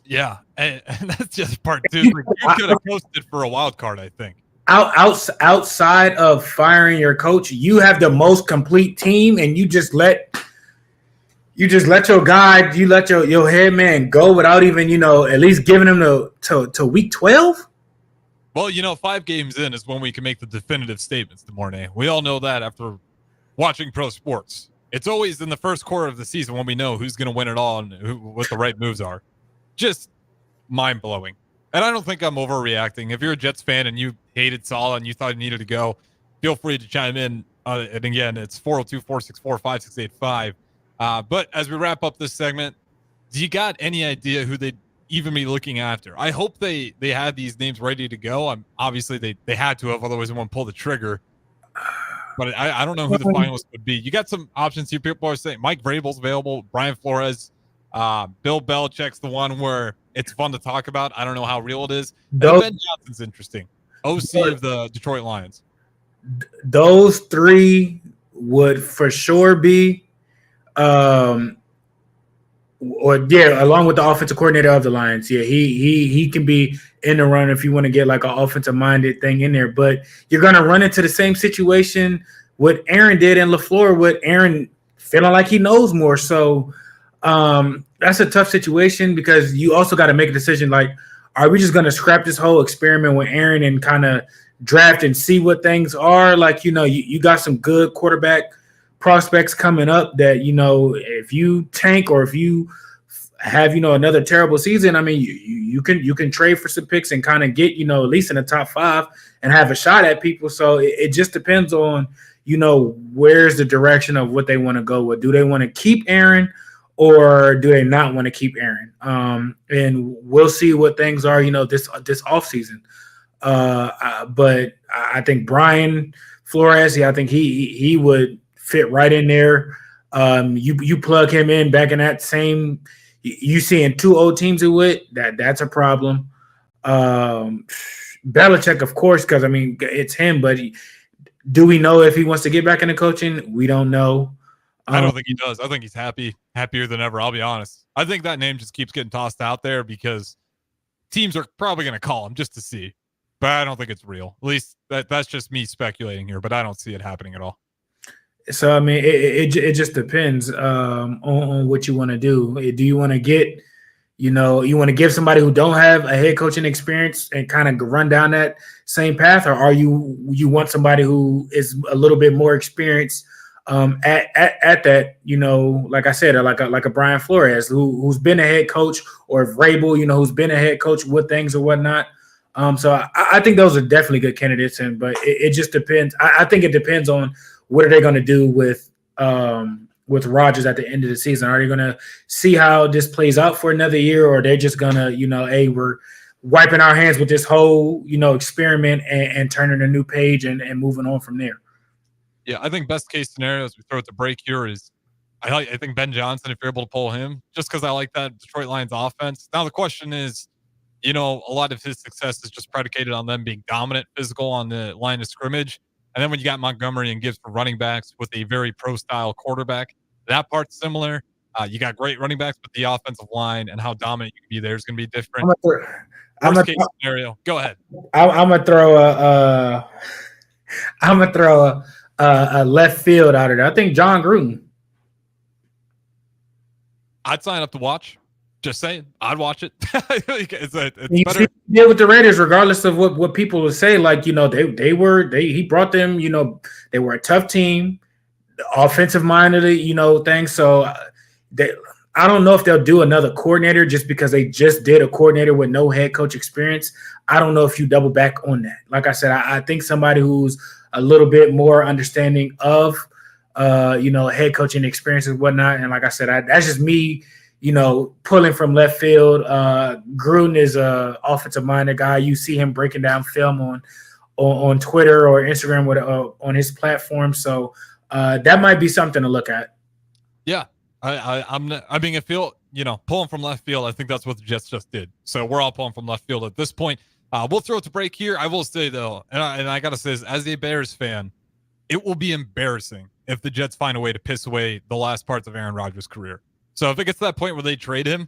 Yeah, and that's just part two. Like, you could have coasted for a wild card, I think. Outside of firing your coach, you have the most complete team, and you just let your guy, you let your head man go without even, at least giving him to week 12. Well, 5 games in is when we can make the definitive statements, DeMornay. We all know that after watching pro sports. It's always in the first quarter of the season when we know who's going to win it all and what the right moves are. Just mind-blowing. And I don't think I'm overreacting. If you're a Jets fan and you hated Saleh and you thought he needed to go, feel free to chime in. And again, it's 402-464-5685. But as we wrap up this segment, do you got any idea who they'd even be looking after? I hope they had these names ready to go. Obviously, they had to have, otherwise they won't pull the trigger. But I don't know who the finalists would be. You got some options here. People are saying Mike Vrabel's available, Brian Flores, Bill Belichick's the one where it's fun to talk about. I don't know how real it is. Ben Johnson's interesting. OC of the Detroit Lions. Those 3 would for sure be, along with the offensive coordinator of the Lions. Yeah, he can be in the run if you want to get like an offensive minded thing in there. But you're gonna run into the same situation what Aaron did in LaFleur, with Aaron feeling like he knows more. So that's a tough situation because you also got to make a decision. Like, are we just gonna scrap this whole experiment with Aaron and kind of draft and see what things are? Like, you got some good quarterback prospects coming up that, if you tank or if you have, another terrible season, I mean, you can trade for some picks and kind of get, at least in the top 5 and have a shot at people. So it just depends on, where's the direction of what they want to go with. Do they want to keep Aaron or do they not want to keep Aaron? And we'll see what things are, this offseason. But I think Brian Flores, I think he would fit right in there. You plug him in back in that same, you seeing 2 old teams do it, that's a problem. Belichick, of course, because I mean it's him, but do we know if he wants to get back into coaching? We don't know. I don't think he does. I think he's happier than ever. I'll be honest. I think that name just keeps getting tossed out there because teams are probably going to call him just to see, but I don't think it's real. At least that's just me speculating here, but I don't see it happening at all. So I mean, it just depends on what you want to do. Do you want to get, you want to give somebody who don't have a head coaching experience and kind of run down that same path, or are you want somebody who is a little bit more experienced at that, like I said, like a Brian Flores who's been a head coach, or if Rabel, who's been a head coach with things or whatnot. So I think those are definitely good candidates, but it just depends. I think it depends on what are they going to do with Rodgers at the end of the season. Are they going to see how this plays out for another year, or are they just going to, hey, we're wiping our hands with this whole, experiment and turning a new page and moving on from there? Yeah, I think best case scenario as we throw it to break here is I think Ben Johnson, if you're able to pull him, just because I like that Detroit Lions offense. Now the question is, a lot of his success is just predicated on them being dominant, physical on the line of scrimmage. And then when you got Montgomery and Gibbs for running backs with a very pro-style quarterback, that part's similar. You got great running backs, but the offensive line and how dominant you can be there is going to be different. Worst case scenario, go ahead. I'm gonna throw a left field out of there. I think John Gruden. I'd sign up to watch. Just saying, I'd watch it. it's you better. Deal with the Raiders, regardless of what people would say. Like, he brought them. They were a tough team, offensive minded, thing. So I don't know if they'll do another coordinator just because they just did a coordinator with no head coach experience. I don't know if you double back on that. Like I said, I think somebody who's a little bit more understanding of, head coaching experience and whatnot. And like I said, that's just me, pulling from left field. Gruden is a offensive minded guy. You see him breaking down film on Twitter or Instagram with on his platform. So that might be something to look at. Yeah, I'm being a field, pulling from left field. I think that's what the Jets just did. So we're all pulling from left field at this point. We'll throw it to break here. I will say though, and I gotta say this as a Bears fan, it will be embarrassing if the Jets find a way to piss away the last parts of Aaron Rodgers' career. So if it gets to that point where they trade him,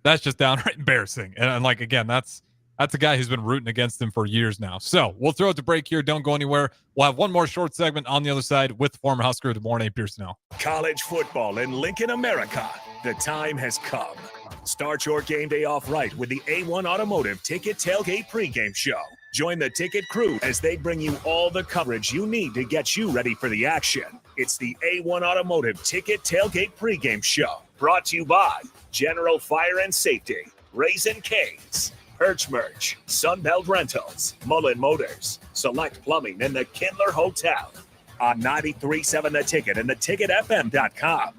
that's just downright embarrassing. And like, again, that's a guy who's been rooting against him for years now. So we'll throw it to break here. Don't go anywhere. We'll have one more short segment on the other side with former Husker of the morning, Pierson-El. College football in Lincoln, America. The time has come. Start your game day off right with the A1 Automotive Ticket Tailgate pregame show. Join the ticket crew as they bring you all the coverage you need to get you ready for the action. It's the A1 Automotive Ticket Tailgate pregame show. Brought to you by General Fire and Safety, Raisin Canes, Perch Merch, Sunbelt Rentals, Mullen Motors, Select Plumbing, and the Kindler Hotel. On 93.7 The Ticket and theticketfm.com.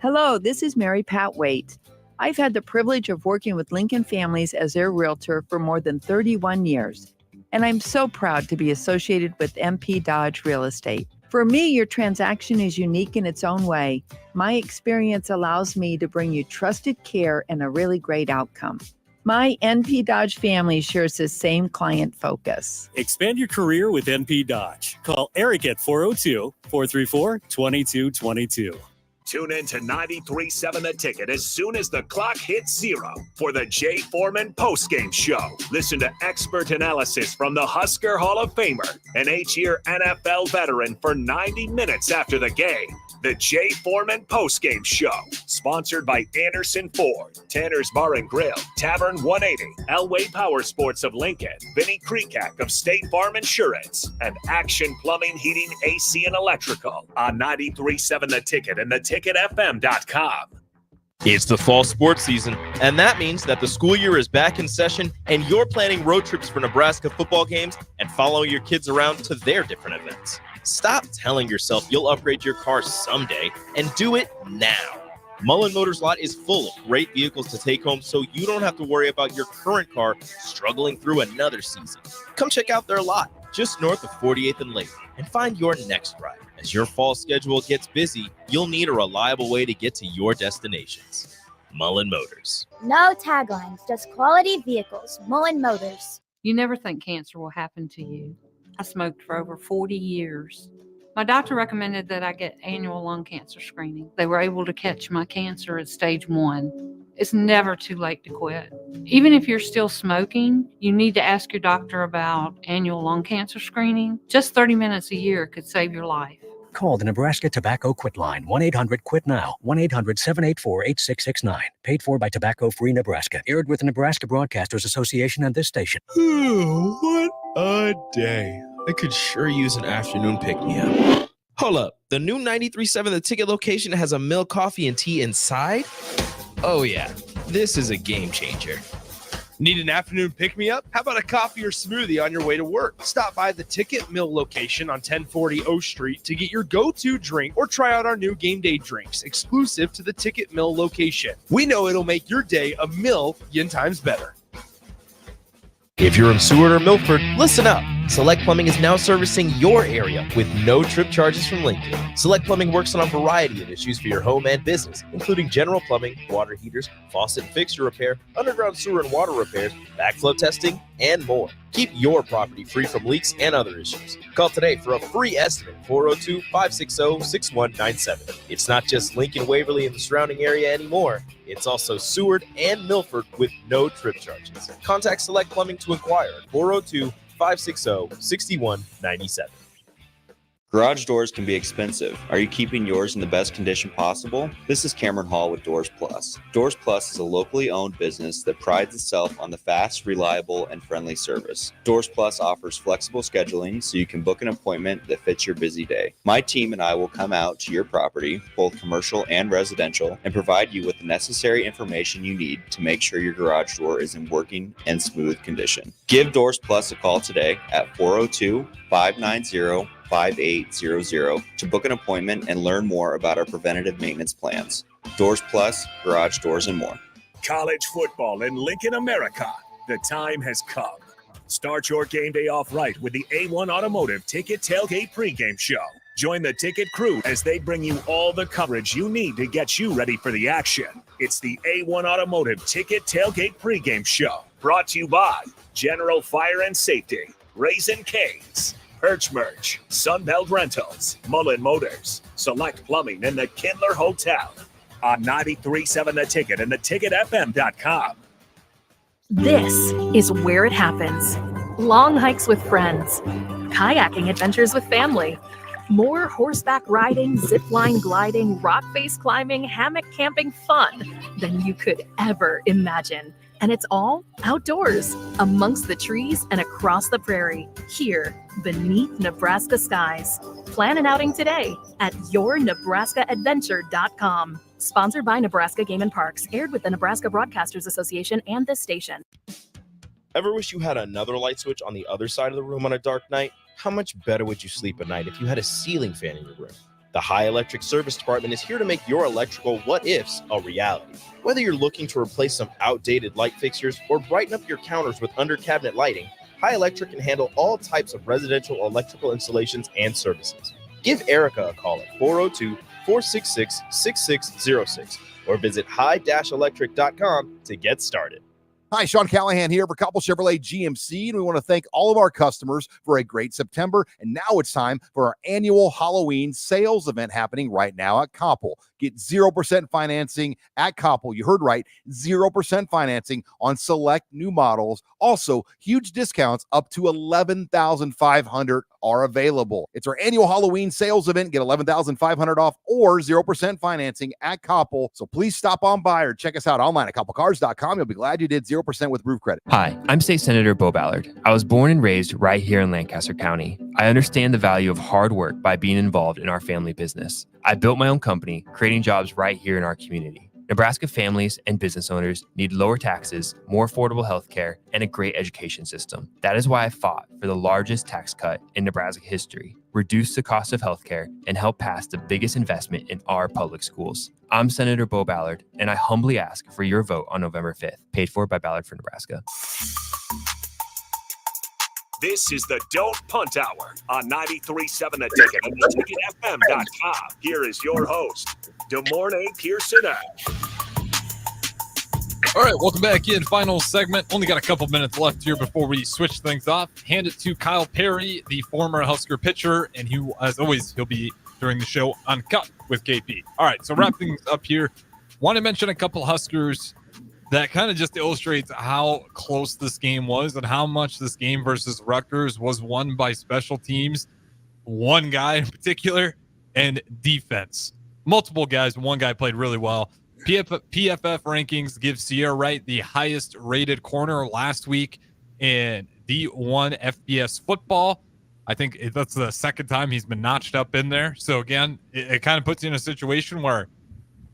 Hello, this is Mary Pat Waite. I've had the privilege of working with Lincoln families as their realtor for more than 31 years, and I'm so proud to be associated with MP Dodge Real Estate. For me, your transaction is unique in its own way. My experience allows me to bring you trusted care and a really great outcome. My NP Dodge family shares the same client focus. Expand your career with NP Dodge. Call Eric at 402-434-2222. Tune in to 93.7 The Ticket as soon as the clock hits 0 for the Jay Foreman postgame show. Listen to expert analysis from the Husker Hall of Famer, an 8-year NFL veteran for 90 minutes after the game. The Jay Foreman postgame show, sponsored by Anderson Ford, Tanner's Bar and Grill, Tavern 180, Elway Power Sports of Lincoln, Vinnie Kreekak of State Farm Insurance, and Action Plumbing, Heating, AC, and Electrical on 93.7 The Ticket and theticketfm.com. It's the fall sports season, and that means that the school year is back in session and you're planning road trips for Nebraska football games and following your kids around to their different events. Stop telling yourself you'll upgrade your car someday and do it now. Mullen Motors lot is full of great vehicles to take home so you don't have to worry about your current car struggling through another season. Come check out their lot just north of 48th and Lake and find your next ride. As your fall schedule gets busy, you'll need a reliable way to get to your destinations. Mullen Motors. No taglines, just quality vehicles. Mullen Motors. You never think cancer will happen to you. I smoked for over 40 years. My doctor recommended that I get annual lung cancer screening. They were able to catch my cancer at stage 1. It's never too late to quit. Even if you're still smoking, you need to ask your doctor about annual lung cancer screening. Just 30 minutes a year could save your life. Call the Nebraska Tobacco Quit Line, 1-800-QUIT-NOW, 1-800-784-8669. Paid for by Tobacco Free Nebraska. Aired with the Nebraska Broadcasters Association and this station. What a day. I could sure use an afternoon pick-me-up. Hold up. The new 93.7 The Ticket location has a milk, coffee, and tea inside? Oh yeah, this is a game changer. Need an afternoon pick-me-up? How about a coffee or smoothie on your way to work? Stop by the Ticket Mill location on 1040 O Street to get your go-to drink or try out our new game day drinks exclusive to the Ticket Mill location. We know it'll make your day a million times better. If you're in Seward or Milford, listen up. Select Plumbing is now servicing your area with no trip charges from Lincoln. Select Plumbing works on a variety of issues for your home and business, including general plumbing, water heaters, faucet and fixture repair, underground sewer and water repairs, backflow testing, and more. Keep your property free from leaks and other issues. Call today for a free estimate, 402-560-6197. It's not just Lincoln, Waverly, and the surrounding area anymore. It's also Seward and Milford with no trip charges. Contact Select Plumbing to inquire at 402-560-6197. Garage doors can be expensive. Are you keeping yours in the best condition possible? This is Cameron Hall with Doors Plus. Doors Plus is a locally owned business that prides itself on the fast, reliable, and friendly service. Doors Plus offers flexible scheduling so you can book an appointment that fits your busy day. My team and I will come out to your property, both commercial and residential, and provide you with the necessary information you need to make sure your garage door is in working and smooth condition. Give Doors Plus a call today at 402-590-5800 to book an appointment and learn more about our preventative maintenance plans. Doors Plus, garage doors, and more. College football in Lincoln, America. The time has come. Start your game day off right with the A1 Automotive Ticket Tailgate pregame show. Join the ticket crew as they bring you all the coverage you need to get you ready for the action. It's the A1 Automotive Ticket Tailgate pregame show. Brought to you by General Fire and Safety, Raisin Canes, Perch Merch, Sunbelt Rentals, Mullen Motors, Select Plumbing, and the Kindler Hotel. On 93.7 The Ticket and theticketfm.com. This is where it happens. Long hikes with friends, kayaking adventures with family, more horseback riding, zipline gliding, rock face climbing, hammock camping fun than you could ever imagine. And it's all outdoors, amongst the trees and across the prairie, here beneath Nebraska skies. Plan an outing today at yournebraskaadventure.com. Sponsored by Nebraska Game and Parks, aired with the Nebraska Broadcasters Association and this station. Ever wish you had another light switch on the other side of the room on a dark night? How much better would you sleep at night if you had a ceiling fan in your room? The High Electric Service Department is here to make your electrical what-ifs a reality. Whether you're looking to replace some outdated light fixtures or brighten up your counters with under-cabinet lighting, High Electric can handle all types of residential electrical installations and services. Give Erica a call at 402-466-6606 or visit high-electric.com to get started. Hi, Sean Callahan here for Coppell Chevrolet GMC, and we want to thank all of our customers for a great September. And now it's time for our annual Halloween sales event happening right now at Coppell. Get 0% financing at Coppell. You heard right, 0% financing on select new models. Also, huge discounts up to $11,500 are available. It's our annual Halloween sales event. Get $11,500 off or 0% financing at Coppell. So please stop on by or check us out online at CoppellCars.com. You'll be glad you did 0% with roof credit. Hi, I'm State Senator Bo Ballard. I was born and raised right here in Lancaster County. I understand the value of hard work by being involved in our family business. I built my own company, creating jobs right here in our community. Nebraska families and business owners need lower taxes, more affordable health care, and a great education system. That is why I fought for the largest tax cut in Nebraska history, reduce the cost of health care, and help pass the biggest investment in our public schools. I'm Senator Bo Ballard, and I humbly ask for your vote on November 5th, paid for by Ballard for Nebraska. This is the Don't Punt Hour on 93.7 The Ticket and theticketfm.com. Here is your host, Des Moines Pierson-El. All right, welcome back in. Final segment. Only got a couple minutes left here before we switch things off. Hand it to Kyle Perry, the former Husker pitcher, and who, as always, he'll be during the show Uncut with KP. All right, so wrap things up here. Want to mention a couple Huskers that kind of just illustrates how close this game was and how much this game versus Rutgers was won by special teams, one guy in particular, and defense. Multiple guys, one guy played really well. PFF rankings give Sierra Wright the highest rated corner last week in D1 FBS football. I think that's the second time he's been notched up in there. So again, it kind of puts you in a situation where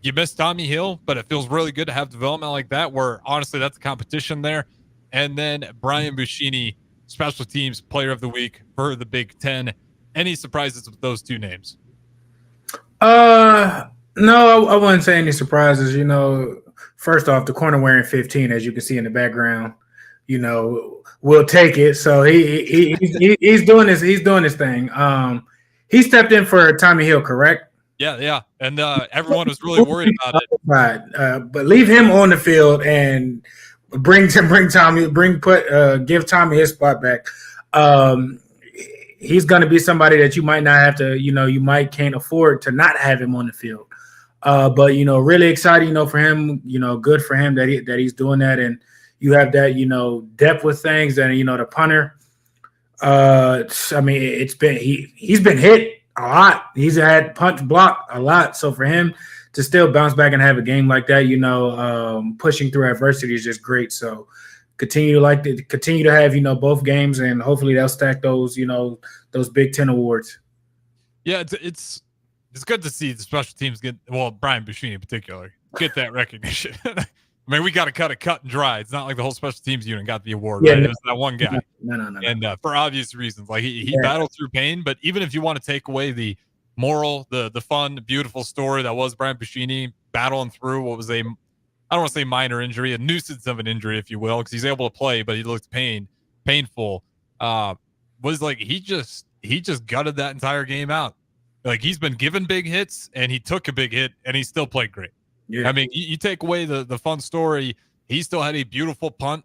you miss Tommy Hill, but it feels really good to have development like that, where honestly that's a competition there. And then Brian Buschini, special teams player of the week for the Big Ten. Any surprises with those two names? No, I wouldn't say any surprises. You know, first off, the corner wearing 15, as you can see in the background, you know, will take it. So he's doing this. He's doing his thing. He stepped in for Tommy Hill, correct? Yeah. And everyone was really worried about it. Right. But leave him on the field and give Tommy his spot back. He's going to be somebody that you might not have to, you might can't afford to not have him on the field. But, really exciting, for him, good for him that he's doing that. And you have that, depth with things and, the punter. He's been hit a lot. He's had punch block a lot. So for him to still bounce back and have a game like that, pushing through adversity is just great. So continue to have, both games, and hopefully they'll stack those, those Big Ten awards. Yeah, it's good to see the special teams Brian Buschini in particular, get that recognition. I mean, we got to cut and dry. It's not like the whole special teams unit got the award, right? It was that one guy. No. And for obvious reasons, like he battled through pain. But even if you want to take away the moral, the fun, beautiful story that was Brian Buschini battling through what was I don't want to say minor injury, a nuisance of an injury, if you will, because he's able to play, but he looked painful. Was like he just gutted that entire game out. Like he's been given big hits and he took a big hit and he still played great. Yeah. I mean, you take away the fun story, he still had a beautiful punt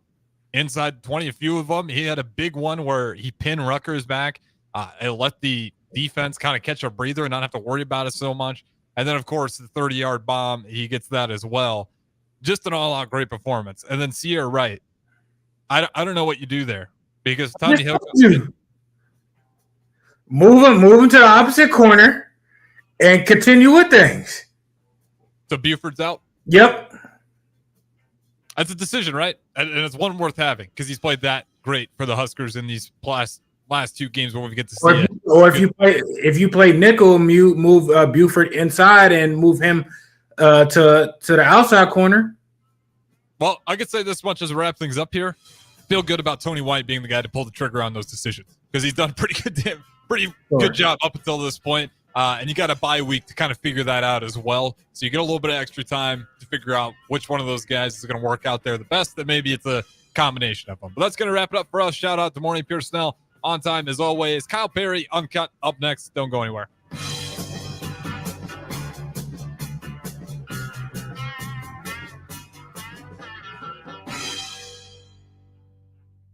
inside 20, a few of them. He had a big one where he pinned Rutgers back and let the defense kind of catch a breather and not have to worry about it so much. And then, of course, the 30-yard bomb, he gets that as well. Just an all-out great performance. And then Sierra Wright, I don't know what you do there because Tommy Hill move him to the opposite corner and continue with things. So Buford's out? Yep. That's a decision, right? And it's one worth having because he's played that great for the Huskers in these last two games when we get to see it. Or if you play nickel, move Buford inside and move him to the outside corner. Well, I could say this much as we wrap things up here. Feel good about Tony White being the guy to pull the trigger on those decisions because he's done a pretty good job up until this point. And you got a bye week to kind of figure that out as well. So you get a little bit of extra time to figure out which one of those guys is going to work out there the best. And maybe it's a combination of them. But that's going to wrap it up for us. Shout out to Morning Pierson-El on time as always. Kyle Perry, Uncut, up next. Don't go anywhere.